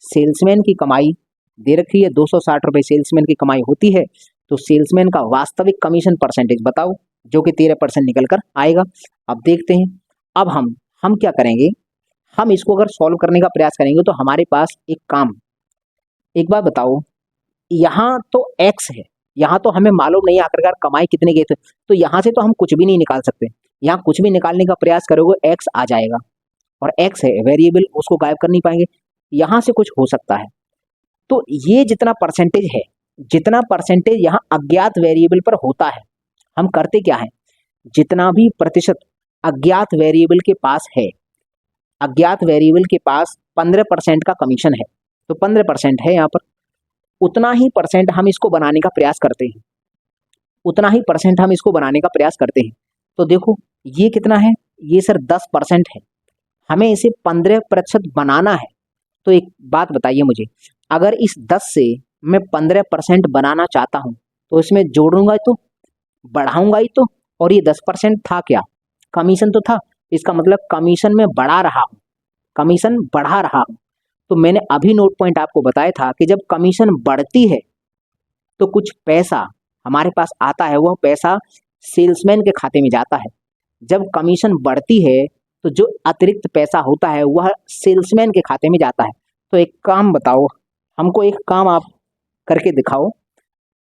सेल्समैन की कमाई दे रखी है 260 रुपये सेल्समैन की कमाई होती है, तो सेल्समैन का वास्तविक कमीशन परसेंटेज बताओ, जो कि 13% निकल कर आएगा। अब देखते हैं, अब हम क्या करेंगे, हम इसको अगर सॉल्व करने का प्रयास करेंगे तो हमारे पास एक बात बताओ, यहाँ तो एक्स है, यहाँ तो हमें मालूम नहीं है आखिरकार कमाई कितने की, तो यहाँ से तो हम कुछ भी नहीं निकाल सकते। यहाँ कुछ भी निकालने का प्रयास करोगे एक्स आ जाएगा, और एक्स है वेरिएबल, उसको गायब कर नहीं पाएंगे। यहाँ से कुछ हो सकता है, तो ये जितना परसेंटेज यहाँ अज्ञात वेरिएबल पर होता है, हम करते क्या है, जितना भी प्रतिशत अज्ञात वेरिएबल के पास है, अज्ञात वेरिएबल के पास 15% का कमीशन है, तो 15% है यहाँ पर, उतना ही परसेंट हम इसको बनाने का प्रयास करते हैं, तो देखो ये कितना है, ये सर 10% है, हमें इसे 15% बनाना है। तो एक बात बताइए मुझे, अगर इस 10 से मैं 15% बनाना चाहता हूँ तो इसमें जोड़ूंगा तो, बढ़ाऊंगा ही तो, और ये 10% था क्या, कमीशन तो था। इसका मतलब कमीशन में बढ़ा रहा हूँ, कमीशन बढ़ा रहा हूँ। तो मैंने अभी नोट पॉइंट आपको बताया था कि जब कमीशन बढ़ती है तो कुछ पैसा हमारे पास आता है, वह पैसा सेल्समैन के खाते में जाता है। जब कमीशन बढ़ती है तो जो अतिरिक्त पैसा होता है वह सेल्समैन के खाते में जाता है। तो एक काम बताओ, हमको एक काम आप करके दिखाओ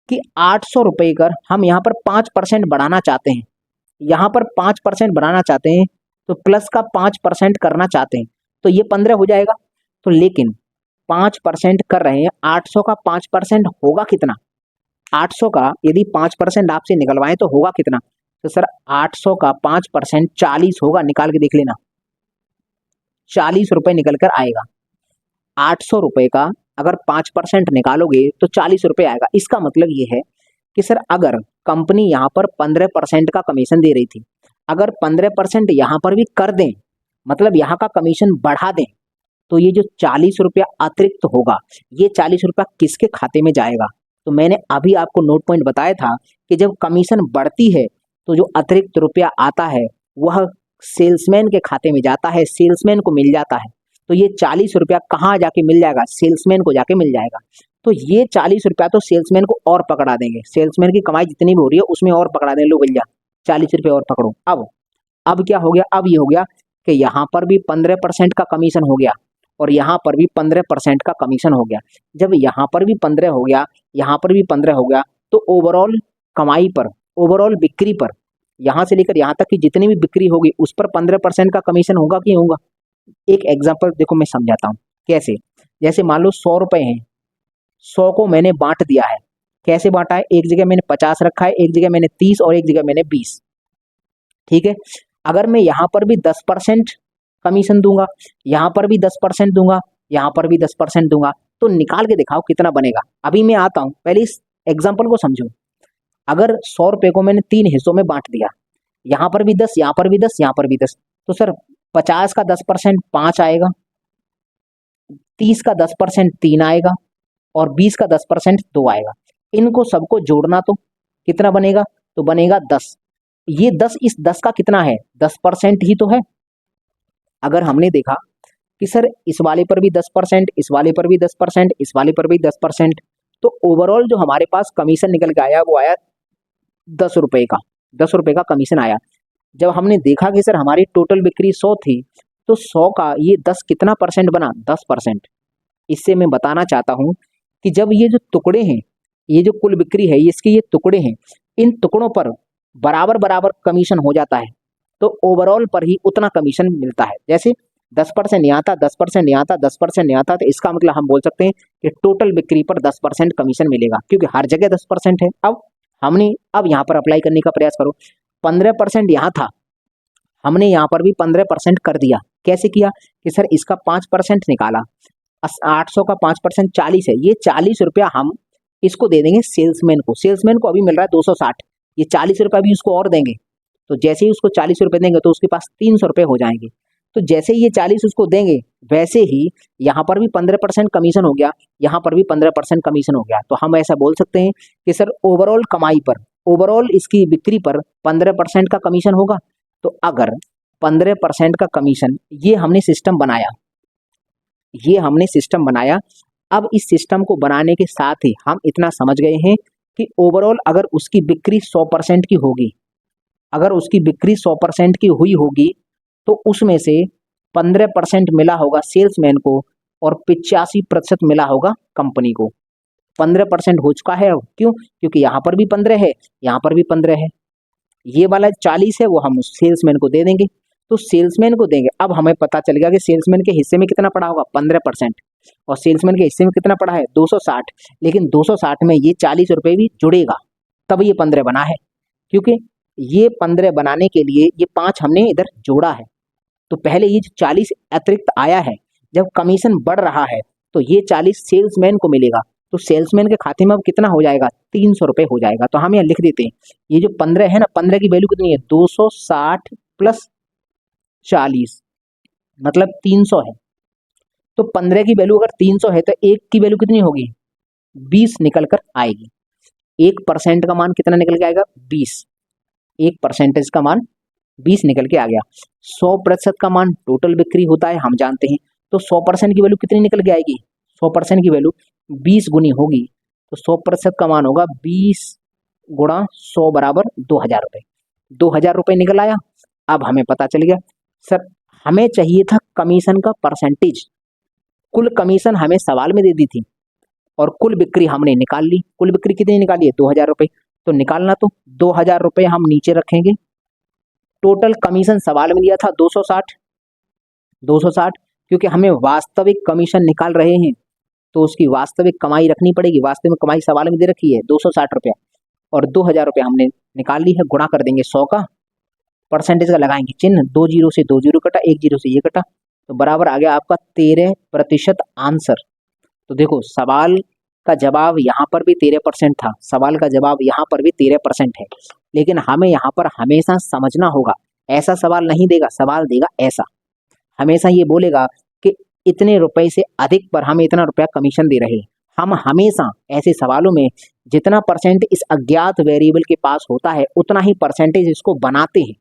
कि 800 रुपये कर हम यहाँ पर 5% बढ़ाना चाहते हैं, यहाँ पर 5% बढ़ाना चाहते हैं, तो प्लस का 5% करना चाहते हैं, तो ये 15 हो जाएगा। तो लेकिन 5% कर रहे हैं, 800 का 5% होगा कितना, 800 का यदि 5% आपसे निकलवाएं तो होगा कितना। तो सर 800 का 5% 40 होगा, निकाल के देख लेना, 40 रुपये निकल कर आएगा। 800 रुपये का अगर 5% निकालोगे तो 40 रुपये आएगा। इसका मतलब ये है कि सर अगर कंपनी यहाँ पर 15% का कमीशन दे रही थी, अगर 15% यहाँ पर भी कर दें, मतलब यहाँ का कमीशन बढ़ा दें, तो ये जो 40 रुपया अतिरिक्त होगा, ये 40 रुपया किसके खाते में जाएगा। तो मैंने अभी आपको नोट पॉइंट बताया था कि जब कमीशन बढ़ती है तो जो अतिरिक्त रुपया आता है वह सेल्समैन के खाते में जाता है, सेल्समैन को मिल जाता है। तो ये 40 रुपया कहाँ जाके मिल जाएगा, सेल्समैन को जाके मिल जाएगा। तो ये 40 रुपया तो सेल्समैन को और पकड़ा देंगे, सेल्समैन की कमाई जितनी भी हो रही है उसमें और पकड़ा देंगे, लो भैया 40 रुपये और पकड़ो। अब क्या हो गया, अब ये हो गया कि यहाँ पर भी 15% का कमीशन हो गया और यहाँ पर भी 15% का कमीशन हो गया। जब यहाँ पर भी 15 हो गया, यहाँ पर भी 15 हो गया, तो ओवरऑल कमाई पर, ओवरऑल बिक्री पर, यहाँ से लेकर यहाँ तक की जितनी भी बिक्री होगी उस पर 15% का कमीशन होगा कि होगा। एक एग्जांपल देखो मैं समझाता हूँ कैसे। जैसे मान लो 100 रुपये हैं, 100 को मैंने बांट दिया है। कैसे बांटा है, एक जगह मैंने 50 रखा है, एक जगह मैंने 30 और एक जगह मैंने 20। ठीक है, अगर मैं यहाँ पर भी 10% कमीशन दूंगा, यहाँ पर भी 10% दूंगा, यहाँ पर भी 10% दूंगा, तो निकाल के दिखाओ कितना बनेगा। अभी मैं आता हूँ, पहले इस एग्जाम्पल को समझो। अगर 100 रुपये को मैंने 3 हिस्सों में बांट दिया, यहाँ पर भी 10, यहाँ पर भी 10, यहाँ पर भी 10, तो सर 50 का 10% 5 आएगा, 30 का 10% 3 आएगा और 20 का 10% 2 आएगा। इनको सबको जोड़ना तो कितना बनेगा, तो बनेगा 10। ये 10 इस 10 का कितना है, 10% ही तो है। अगर हमने देखा कि सर इस वाले पर भी 10%, इस वाले पर भी 10%, इस वाले पर भी 10%, तो ओवरऑल जो हमारे पास कमीशन निकल के आया वो आया 10 रुपये का, 10 रुपये का कमीशन आया। जब हमने देखा कि सर हमारी टोटल बिक्री 100 थी, तो 100 का ये 10 कितना परसेंट बना, 10%। इससे मैं बताना चाहता हूँ कि जब ये जो टुकड़े हैं, ये जो कुल बिक्री है इसके ये टुकड़े हैं, इन टुकड़ों पर बराबर बराबर कमीशन हो जाता है, तो ओवरऑल पर ही उतना कमीशन मिलता है। जैसे 10% यहाँ था, 10% यहाँ था, 10% यहाँ था, तो इसका मतलब हम बोल सकते हैं कि टोटल बिक्री पर 10% कमीशन मिलेगा, क्योंकि हर जगह 10% है। अब यहाँ पर अप्लाई करने का प्रयास करो। 15% यहाँ था, हमने यहाँ पर भी 15% कर दिया। कैसे किया कि सर इसका 5% निकाला, 800 का 5% 40 है, ये 40 रुपया हम इसको दे देंगे सेल्समैन को। सेल्समैन को अभी मिल रहा है 260, ये 40 रुपया भी उसको और देंगे। तो जैसे ही उसको 40 रुपये देंगे तो उसके पास 300 रुपये हो जाएंगे। तो जैसे ही ये 40 उसको देंगे वैसे ही यहाँ पर भी 15% कमीशन हो गया, यहाँ पर भी 15% कमीशन हो गया। तो हम ऐसा बोल सकते हैं कि सर ओवरऑल कमाई पर, ओवरऑल इसकी बिक्री पर 15% का कमीशन होगा। तो अगर 15% का कमीशन, ये हमने सिस्टम बनाया, ये हमने सिस्टम बनाया। अब इस सिस्टम को बनाने के साथ ही हम इतना समझ गए हैं कि ओवरऑल अगर उसकी बिक्री 100% की होगी, अगर उसकी बिक्री 100% की हुई होगी तो उसमें से 15% मिला होगा सेल्समैन को और 85% मिला होगा कंपनी को। 15% हो चुका है। क्यों, क्योंकि यहाँ पर भी 15 है, यहाँ पर भी 15 है, ये वाला 40 है वो हम सेल्समैन को दे देंगे। तो सेल्समैन को देंगे, अब हमें पता चल गया कि सेल्समैन के हिस्से में कितना पड़ा होगा, 15%, और सेल्समैन के हिस्से में कितना पड़ा है, 260। लेकिन 260 में ये 40 रुपये भी जुड़ेगा, तब ये 15 बना है। क्योंकि ये 15 बनाने के लिए ये 5 हमने इधर जोड़ा है। तो पहले ये जो 40 अतिरिक्त आया है, जब कमीशन बढ़ रहा है तो ये 40 सेल्समैन को मिलेगा। तो सेल्समैन के खाते में अब कितना हो जाएगा, 300 रुपये हो जाएगा। तो हम यहाँ लिख देते हैं, ये जो 15 है ना, 15 की वैल्यू कितनी है, 260 प्लस 40, मतलब 300 है। तो 15 की वैल्यू अगर 300 है तो 1 की वैल्यू कितनी होगी? 20 निकल कर आएगी। 1% का मान कितना निकल के आएगा? 20। 1% का मान 20 निकल के आ गया। 100% का मान टोटल बिक्री होता है, हम जानते हैं। तो 100% की वैल्यू कितनी निकल के आएगी? 100% की वैल्यू 20 गुनी होगी, तो 100% का मान होगा 20 गुणा 100 बराबर 2000 रुपये। 2000 रुपये निकल आया। अब हमें पता चल गया सर, हमें चाहिए था कमीशन का परसेंटेज। कुल कमीशन हमें सवाल में दे दी थी और कुल बिक्री हमने निकाल ली। कुल बिक्री कितनी निकाली है? 2000 रुपये। तो निकालना तो 2000 रुपये हम नीचे रखेंगे। टोटल कमीशन सवाल में दिया था 260। 260 क्योंकि हमें वास्तविक कमीशन निकाल रहे हैं तो उसकी वास्तविक कमाई रखनी पड़ेगी। वास्तविक कमाई सवाल में दे रखी है 260 रुपया, और 2000 रुपये हमने निकाल ली है। गुणा कर देंगे 100 का, परसेंटेज का लगाएंगे चिन्ह, 2 जीरो से 2 जीरो कटा, 1 जीरो से ये कटा, तो बराबर आ गया आपका 13% आंसर। तो देखो, सवाल का जवाब यहाँ पर भी 13% था, सवाल का जवाब यहाँ पर भी 13% है। लेकिन हमें यहाँ पर हमेशा समझना होगा, ऐसा सवाल नहीं देगा, सवाल देगा ऐसा, हमेशा ये बोलेगा कि इतने रुपए से अधिक पर हम इतना रुपया कमीशन दे रहे हैं। हम हमेशा ऐसे सवालों में जितना परसेंट इस अज्ञात वेरिएबल के पास होता है उतना ही परसेंटेज इसको बनाते हैं।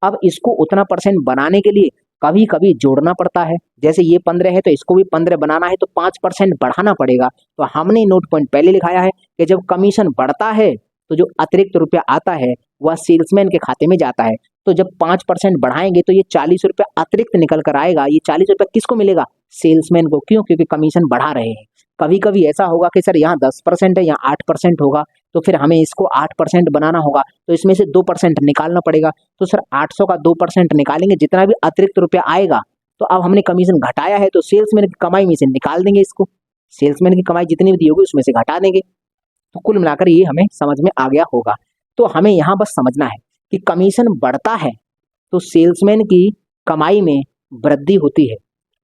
अब इसको उतना परसेंट बनाने के लिए कभी कभी जोड़ना पड़ता है। जैसे ये 15 है तो इसको भी 15 बनाना है तो 5% बढ़ाना पड़ेगा। तो हमने नोट पॉइंट पहले लिखाया है कि जब कमीशन बढ़ता है तो जो अतिरिक्त रुपया आता है वह सेल्समैन के खाते में जाता है। तो जब 5% बढ़ाएंगे तो ये 40 रुपया अतिरिक्त निकल कर आएगा। ये 40 रुपया किसको मिलेगा? सेल्समैन को। क्यों? क्योंकि कमीशन बढ़ा रहे हैं। कभी कभी ऐसा होगा कि सर यहाँ 10% है, यहाँ 8% होगा, तो फिर हमें इसको 8% बनाना होगा, तो इसमें से 2% निकालना पड़ेगा। तो सर 800 का 2% निकालेंगे, जितना भी अतिरिक्त रुपया आएगा, तो अब हमने कमीशन घटाया है तो सेल्समैन की कमाई में से निकाल देंगे इसको। सेल्समैन की कमाई जितनी भी दी होगी उसमें से घटा देंगे। तो कुल मिलाकर ये हमें समझ में आ गया होगा। तो हमें यहाँ बस समझना है कि कमीशन बढ़ता है तो सेल्समैन की कमाई में वृद्धि होती है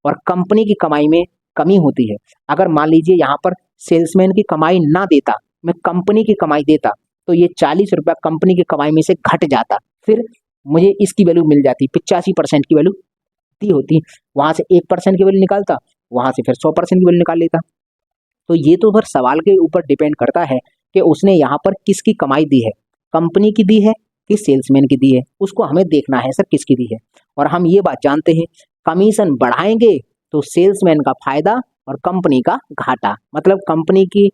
और कंपनी की कमाई में कमी होती है। अगर मान लीजिए यहाँ पर सेल्समैन की कमाई ना देता, मैं कंपनी की कमाई देता, तो ये 40 रुपया कंपनी की कमाई में से घट जाता, फिर मुझे इसकी वैल्यू मिल जाती, 85% की वैल्यू दी होती। वहां से 1% की वैल्यू निकालता, वहां से फिर 100% की वैल्यू निकाल लेता। तो ये तो फिर सवाल के ऊपर डिपेंड करता है कि उसने यहाँ पर किसकी कमाई दी है, कंपनी की दी है कि सेल्समैन की दी है, उसको हमें देखना है सर किसकी दी है। और हम ये बात जानते हैं, कमीशन बढ़ाएंगे तो सेल्समैन का फायदा और कंपनी का घाटा, मतलब कंपनी की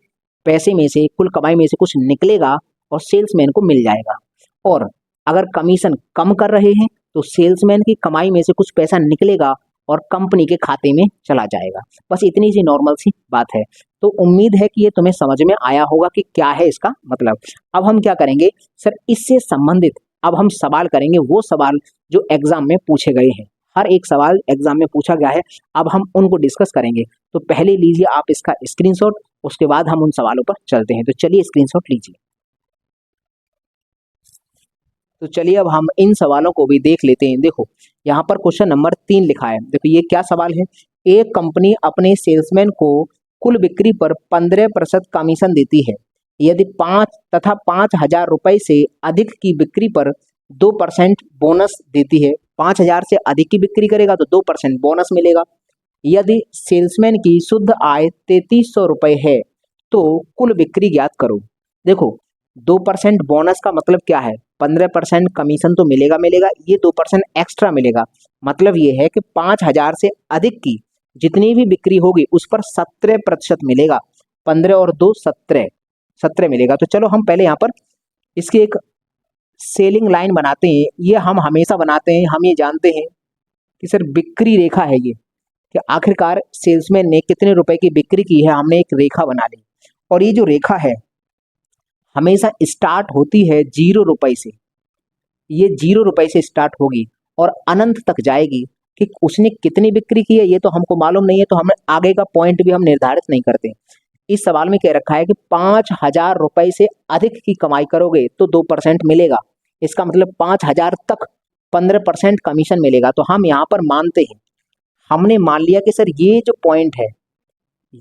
पैसे में से, कुल कमाई में से कुछ निकलेगा और सेल्समैन को मिल जाएगा। और अगर कमीशन कम कर रहे हैं तो सेल्समैन की कमाई में से कुछ पैसा निकलेगा और कंपनी के खाते में चला जाएगा। बस इतनी सी नॉर्मल सी बात है। तो उम्मीद है कि ये तुम्हें समझ में आया होगा कि क्या है इसका मतलब। अब हम क्या करेंगे सर, इससे संबंधित अब हम सवाल करेंगे, वो सवाल जो एग्जाम में पूछे गए हैं। हर एक सवाल एग्जाम में पूछा गया है, अब हम उनको डिस्कस करेंगे। तो पहले लीजिए आप इसका स्क्रीनशॉट, उसके बाद हम उन सवालों पर चलते हैं। तो चलिए स्क्रीनशॉट लीजिए। तो चलिए अब हम इन सवालों को भी देख लेते हैं। देखो यहाँ पर क्वेश्चन नंबर 3 लिखा है। देखो ये क्या सवाल है, एक कंपनी अपने सेल्समैन को कुल बिक्री पर 15% कमीशन देती है। यदि 5,000 रुपए से अधिक की बिक्री पर 2% बोनस देती है। 5,000 से अधिक की बिक्री करेगा तो 2% बोनस मिलेगा। यदि सेल्समैन की शुद्ध आय 3300 रुपए है तो कुल बिक्री ज्ञात करो। देखो 2% बोनस का मतलब क्या है, 15% कमीशन तो मिलेगा मिलेगा, ये 2% एक्स्ट्रा मिलेगा। मतलब ये है कि 5,000 से अधिक की जितनी भी बिक्री होगी उस पर 17% मिलेगा। 15 और 2 17, 17 मिलेगा। तो चलो हम पहले यहाँ पर इसकी एक सेलिंग लाइन बनाते हैं। ये हम हमेशा बनाते हैं, हम ये जानते हैं कि सर बिक्री रेखा है ये, कि आखिरकार सेल्समैन ने कितने रुपए की बिक्री की है, हमने एक रेखा बना ली। और ये जो रेखा है हमेशा स्टार्ट होती है 0 रुपए से। ये 0 रुपए से स्टार्ट होगी और अनंत तक जाएगी। कि उसने कितनी बिक्री की है ये तो हमको मालूम नहीं है, तो हमें आगे का पॉइंट भी हम निर्धारित नहीं करते। इस सवाल में कह रखा है कि 5,000 रुपए से अधिक की कमाई करोगे तो 2% मिलेगा। इसका मतलब 5,000 तक 15% कमीशन मिलेगा। तो हम यहाँ पर मानते हैं, हमने मान लिया कि सर ये जो पॉइंट है,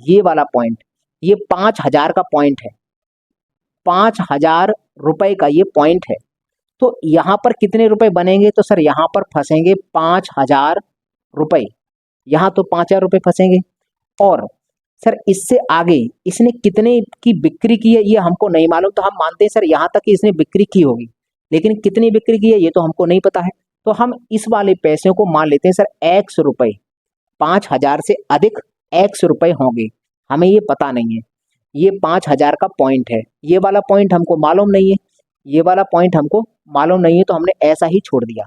ये वाला पॉइंट, ये 5,000 का पॉइंट है, 5,000 रुपए का ये पॉइंट है। तो यहाँ पर कितने रुपए बनेंगे? तो सर यहाँ पर फंसेंगे 5,000 रुपए, यहाँ तो 5,000 रुपए फंसेंगे। और सर इससे आगे इसने कितने की बिक्री की है ये हमको नहीं मालूम, तो हम मानते हैं सर यहाँ तक कि इसने बिक्री की होगी, लेकिन कितनी बिक्री की है ये तो हमको नहीं पता है। तो हम इस वाले पैसे को मान लेते हैं सर एक्स रुपए, 5,000 से अधिक एक्स रुपए होंगे, हमें ये पता नहीं है। ये 5,000 का पॉइंट है, ये वाला पॉइंट हमको मालूम नहीं है, ये वाला पॉइंट हमको मालूम नहीं है, तो हमने ऐसा ही छोड़ दिया।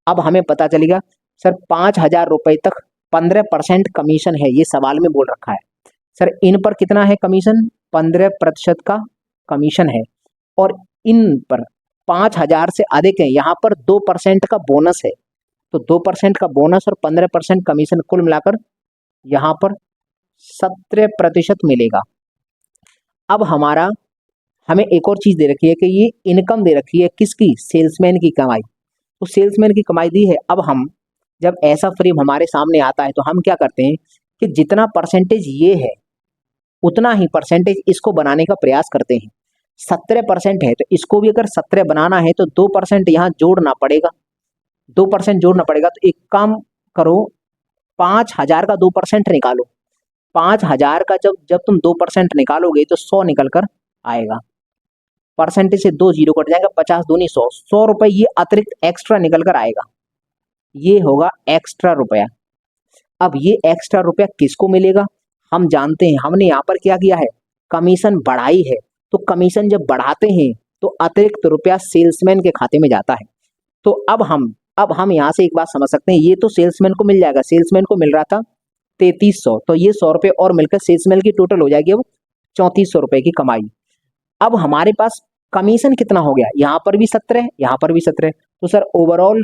अब हमें पता चलेगा सर 5,000 रुपए तक 15% कमीशन है, ये सवाल में बोल रखा है। सर इन पर कितना है कमीशन? 15% का कमीशन है, और इन पर 5,000 से अधिक है, यहाँ पर 2% का बोनस है। तो 2% का बोनस और 15% कमीशन कुल मिलाकर यहाँ पर 17% मिलेगा। अब हमें एक और चीज दे रखी है कि ये इनकम दे रखी है किसकी? सेल्समैन की कमाई। तो सेल्समैन की कमाई दी है। अब हम जब ऐसा फ्रेम हमारे सामने आता है तो हम क्या करते हैं कि जितना परसेंटेज ये है उतना ही परसेंटेज इसको बनाने का प्रयास करते हैं। 17% है तो इसको भी अगर 17 बनाना है तो 2% यहाँ जोड़ना पड़ेगा, 2% जोड़ना पड़ेगा। तो एक काम करो, 5,000 का 2% निकालो। 5,000 का जब तुम 2% निकालोगे तो 100 निकल कर आएगा, परसेंटेज से 2 जीरो कट जाएगा, 50 दूनी 100, 100 रुपए ये अतिरिक्त एक्स्ट्रा निकल कर आएगा, ये होगा एक्स्ट्रा रुपया। अब ये एक्स्ट्रा रुपया किसको मिलेगा? हम जानते हैं, हमने यहाँ पर क्या किया है, कमीशन बढ़ाई है। तो कमीशन जब बढ़ाते हैं तो अतिरिक्त रुपया सेल्समैन के खाते में जाता है। तो अब हम यहाँ से एक बात समझ सकते हैं, ये तो सेल्समैन को मिल जाएगा, सेल्समैन को मिल रहा था 3300, तो ये 100 रुपये और मिलकर सेल्समैन की टोटल हो जाएगी अब 3400 रुपये की कमाई। अब हमारे पास कमीशन कितना हो गया? यहाँ पर भी 17, यहाँ पर भी 17, तो सर ओवरऑल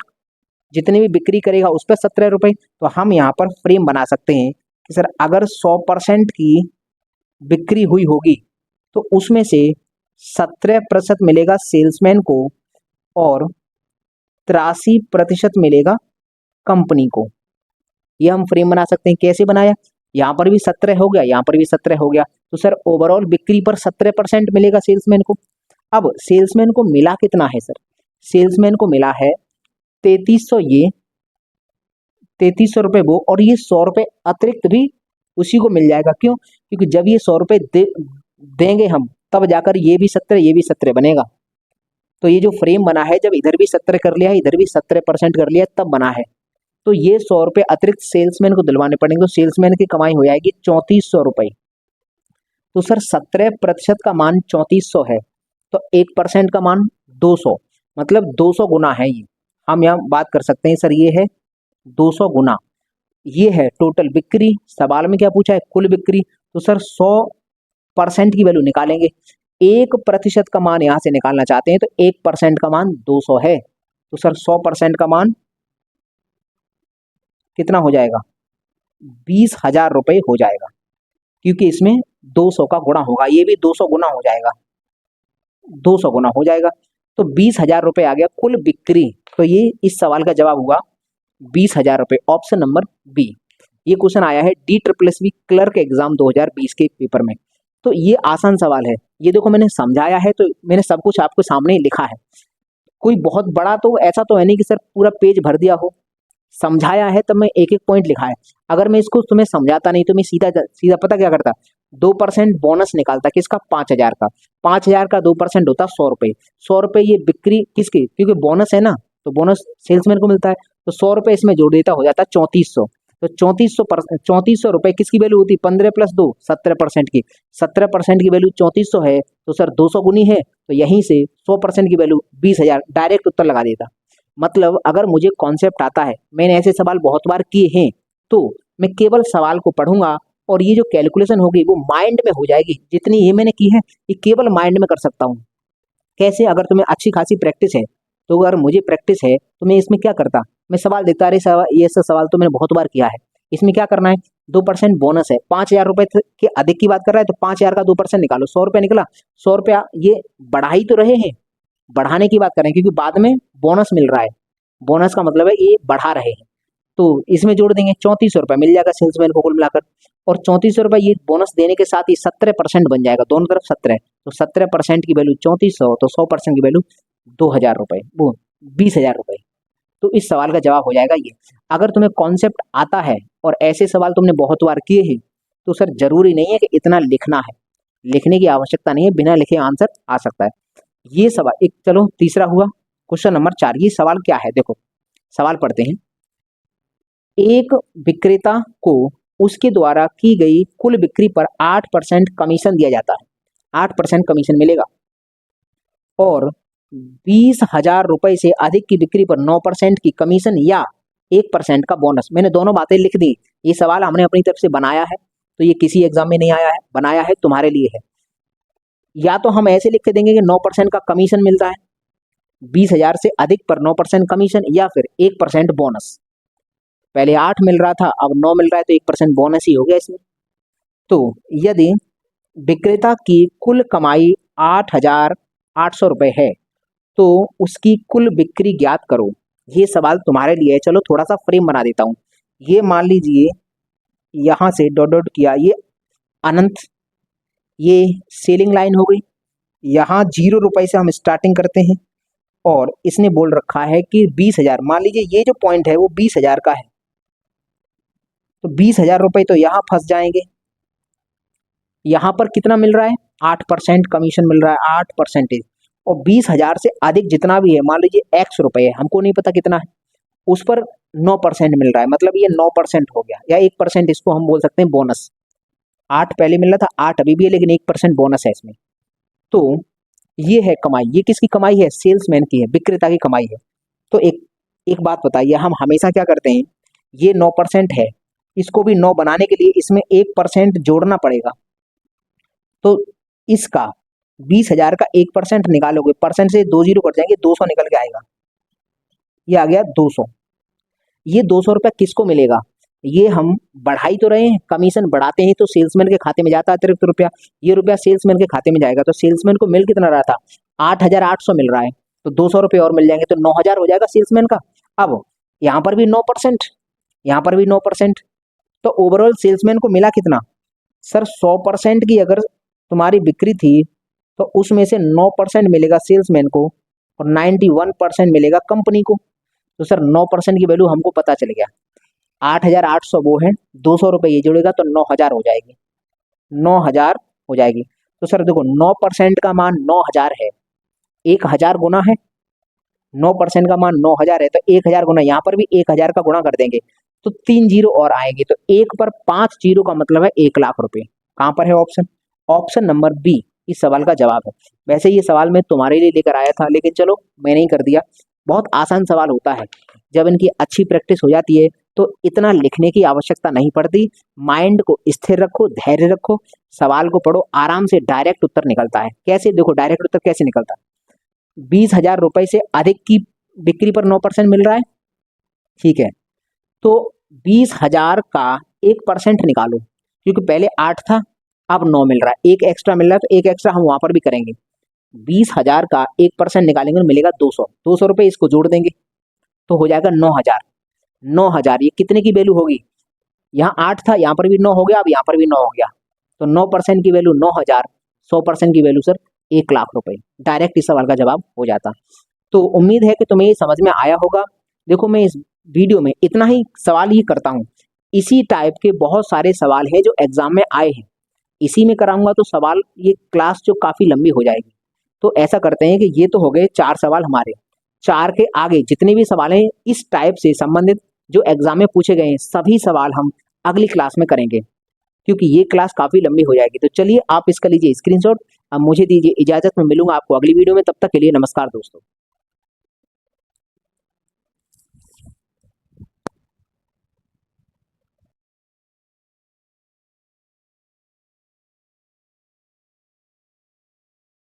जितनी भी बिक्री करेगा उस पर 17 रुपये। तो हम यहाँ पर फ्रेम बना सकते हैं कि सर अगर 100% की बिक्री हुई होगी तो उसमें से 17% मिलेगा सेल्समैन को और 83% मिलेगा कंपनी को। ये हम फ्रेम बना सकते हैं। कैसे बनाया? यहाँ पर भी 17 हो गया, यहाँ पर भी 17 हो गया, तो सर ओवरऑल बिक्री पर 17% मिलेगा सेल्समैन को। अब सेल्समैन को मिला कितना है सर? सेल्समैन को मिला है 3300, ये 3300 रुपये वो, और ये 100 रुपये अतिरिक्त भी उसी को मिल जाएगा। क्यों? क्योंकि जब ये 100 रुपये देंगे हम तब जाकर ये भी 17 ये भी 17 बनेगा। तो ये जो फ्रेम बना है जब इधर भी 17 कर लिया है इधर भी 17% कर लिया तब बना है। तो ये 100 रुपये अतिरिक्त सेल्समैन को दिलवाने पड़ेंगे, तो सेल्समैन की कमाई हो जाएगी 3400 रुपये। तो सर 17% का मान 3400 है, तो 1% का मान 200, मतलब 200 गुना है ये। हम यहाँ बात कर सकते हैं सर ये है 200 गुना, ये है टोटल बिक्री। सवाल में क्या पूछा है? कुल बिक्री। तो सर 100% की वैल्यू निकालेंगे, 1% का मान यहाँ से निकालना चाहते हैं तो 1% का मान 200 है, तो सर 100% का मान कितना हो जाएगा? 20,000 रुपये हो जाएगा, क्योंकि इसमें 200 का गुणा होगा, ये भी 200 गुना हो जाएगा, 200 गुना हो जाएगा। तो 20,000 रुपये आ गया कुल बिक्री। तो ये इस सवाल का जवाब हुआ 20,000 रुपये, ऑप्शन नंबर बी। ये क्वेश्चन आया है DSSB क्लर्क एग्जाम 2020 के पेपर में। तो ये आसान सवाल है, ये देखो मैंने समझाया है, तो मैंने सब कुछ आपको सामने ही लिखा है। कोई बहुत बड़ा तो ऐसा तो है नहीं कि सर पूरा पेज भर दिया हो, समझाया है तब मैं एक एक पॉइंट लिखा है। अगर मैं इसको तुम्हें समझाता नहीं तो मैं सीधा सीधा पता क्या करता, 2% बोनस निकालता किसका? 5,000 का। 5,000 का 2% होता 100 रुपये। 100 रुपये ये बिक्री किसकी? क्योंकि बोनस है ना, तो बोनस सेल्समैन को मिलता है, तो 100 रुपये इसमें जोड़ देता, हो जाता 3400। तो 3400 रुपये किसकी वैल्यू होती? 15 + 2 17% की। 17% की वैल्यू 3400 है, तो सर 200 गुनी है, तो यहीं से 100% की वैल्यू 20,000, डायरेक्ट उत्तर लगा देता। मतलब अगर मुझे कॉन्सेप्ट आता है, मैंने ऐसे सवाल बहुत बार किए हैं, तो मैं केवल सवाल को पढ़ूंगा और ये जो कैलकुलेशन होगी वो माइंड में हो जाएगी। जितनी ये मैंने की है ये केवल माइंड में कर सकता हूँ। कैसे? अगर तुम्हें अच्छी खासी प्रैक्टिस है, तो अगर मुझे प्रैक्टिस है तो मैं इसमें क्या करता, मैं सवाल देखता रही, सवाल ये सब सवाल तो मैंने बहुत बार किया है। इसमें क्या करना है? 2% बोनस है, 5,000 रुपये के अधिक की बात कर रहा है, तो 5,000 का 2% निकालो, 100 रुपये निकला। 100 रुपया ये बढ़ा ही तो रहे हैं, बढ़ाने की बात कर रहे हैं, क्योंकि बाद में बोनस मिल रहा है, बोनस का मतलब है ये बढ़ा रहे हैं। तो इसमें जोड़ देंगे 3400 रुपये मिल जाएगा सेल्समैन को कुल मिलाकर, और 3400 रुपये ये बोनस देने के साथ ही 17% बन जाएगा, दोनों तरफ 17, तो 17% की वैल्यू 3400, तो 100% की वैल्यू ₹2000, वो 20,000 रुपये। तो इस सवाल का जवाब हो जाएगा ये। अगर तुम्हें कॉन्सेप्ट आता है और ऐसे सवाल तुमने बहुत बार किए हैं तो सर जरूरी नहीं है कि इतना लिखना है, लिखने की आवश्यकता नहीं है, बिना लिखे आंसर आ सकता है। ये सवाल एक, चलो तीसरा हुआ, क्वेश्चन नंबर 4। ये सवाल क्या है, देखो सवाल पढ़ते हैं। एक विक्रेता को उसके द्वारा की गई कुल बिक्री पर 8% कमीशन दिया जाता है, 8% कमीशन मिलेगा, और 20,000 रुपए से अधिक की बिक्री पर 9% की कमीशन या 1% का बोनस। मैंने दोनों बातें लिख दी। ये सवाल हमने अपनी तरफ से बनाया है, तो ये किसी एग्जाम में नहीं आया है, बनाया है तुम्हारे लिए है। या तो हम ऐसे लिख के देंगे कि 9% का कमीशन मिलता है, 20,000 से अधिक पर 9% कमीशन, या फिर 1% बोनस। पहले 8 मिल रहा था, अब 9 मिल रहा है, तो 1% बोनस ही हो गया इसमें। तो यदि विक्रेता की कुल कमाई 8,800 रुपये है तो उसकी कुल बिक्री ज्ञात करो। ये सवाल तुम्हारे लिए है। चलो थोड़ा सा फ्रेम बना देता हूँ। ये मान लीजिए यहाँ से डॉट डॉट किया, ये अनंत, ये सेलिंग लाइन हो गई। यहाँ 0 रुपए से हम स्टार्टिंग करते हैं और इसने बोल रखा है कि 20,000, मान लीजिए ये जो पॉइंट है वो 20,000 का है, तो 20,000 रुपये तो यहाँ फंस जाएंगे। यहाँ पर कितना मिल रहा है, 8% कमीशन मिल रहा है, 8%। और 20,000 से अधिक जितना भी है, मान लीजिए X रुपए है, हमको नहीं पता कितना है, उस पर 9% मिल रहा है, मतलब ये 9% हो गया, या 1% इसको हम बोल सकते हैं बोनस। 8 पहले मिल रहा था, 8 अभी भी है, लेकिन 1% बोनस है इसमें। तो ये है कमाई। ये किसकी कमाई है, सेल्समैन की है, विक्रेता की कमाई है। तो एक बात बताइए, हम हमेशा क्या करते हैं, ये 9% है, इसको भी 9 बनाने के लिए इसमें 1% जोड़ना पड़ेगा। तो इसका 20,000 का 1% निकालोगे, परसेंट से 2 जीरो कट जाएंगे, 200 निकल के आएगा। ये आ गया 200। ये 200 रुपया किसको मिलेगा, ये हम बढ़ा ही तो रहे हैं, कमीशन बढ़ाते हैं तो सेल्समैन के खाते में जाता है अतिरिक्त रुपया, ये रुपया सेल्समैन के खाते में जाएगा। तो सेल्समैन को मिल कितना रहा था, 8,800 मिल रहा है, तो 200 रुपये और मिल जाएंगे, तो 9,000 हो जाएगा सेल्समैन का। अब यहाँ पर भी 9%, यहाँ पर भी 9%, तो ओवरऑल सेल्समैन को मिला कितना सर, 100% की अगर तुम्हारी बिक्री थी तो उसमें से 9% मिलेगा सेल्समैन को और 91% मिलेगा कंपनी को। तो सर 9% की वैल्यू हमको पता चल गया, 8,800 वो है, 200 रुपये ये जुड़ेगा तो 9,000 हो जाएगी, 9,000 हो जाएगी। तो सर देखो 9% का मान 9,000 है, 1,000 गुना है, 9% का मान 9,000 है, तो 1,000 गुना, यहाँ पर भी 1,000 का गुणा कर देंगे तो 3 जीरो और आएंगे, तो 1 पर 5 जीरो का मतलब है 1,00,000 रुपये। कहाँ पर है ऑप्शन, ऑप्शन नंबर बी इस सवाल का जवाब है। वैसे ये सवाल मैं तुम्हारे लिए लेकर आया था, लेकिन चलो मैंने ही कर दिया। बहुत आसान सवाल होता है, जब इनकी अच्छी प्रैक्टिस हो जाती है तो इतना लिखने की आवश्यकता नहीं पड़ती। माइंड को स्थिर रखो, धैर्य रखो, सवाल को पढ़ो, आराम से डायरेक्ट उत्तर निकलता है। कैसे, देखो डायरेक्ट उत्तर कैसे निकलता है। 20,000 रुपये से अधिक की बिक्री पर 9% मिल रहा है, ठीक है, तो 20,000 का 1% निकालो, क्योंकि पहले 8 था, अब 9 मिल रहा है, एक एक्स्ट्रा मिल रहा है, तो एक एक्स्ट्रा हम वहां पर भी करेंगे। 20,000 का 1% निकालेंगे तो मिलेगा 200, 200 रुपये इसको जोड़ देंगे तो हो जाएगा 9,000। 9,000 ये कितने की वैल्यू होगी, यहाँ 8 था, यहाँ पर भी 9 हो गया, अब यहाँ पर भी 9 हो गया, तो 9% की वैल्यू 9,000, 100% की वैल्यू सर 1,00,000 रुपये। डायरेक्ट इस सवाल का जवाब हो जाता। तो उम्मीद है कि तुम्हें ये समझ में आया होगा। देखो मैं इस वीडियो में इतना ही सवाल ही करता हूँ, इसी टाइप के बहुत सारे सवाल हैं जो एग्जाम में आए हैं, इसी में कराऊंगा तो सवाल, ये क्लास जो काफी लंबी हो जाएगी। तो ऐसा करते हैं कि ये तो हो गए 4 सवाल हमारे, 4 के आगे जितने भी सवाल हैं इस टाइप से संबंधित जो एग्जाम में पूछे गए हैं, सभी सवाल हम अगली क्लास में करेंगे, क्योंकि ये क्लास काफी लंबी हो जाएगी। तो चलिए आप इसका लीजिए स्क्रीनशॉट। अब मुझे दीजिए इजाजत, में मिलूंगा आपको अगली वीडियो में, तब तक के लिए नमस्कार दोस्तों।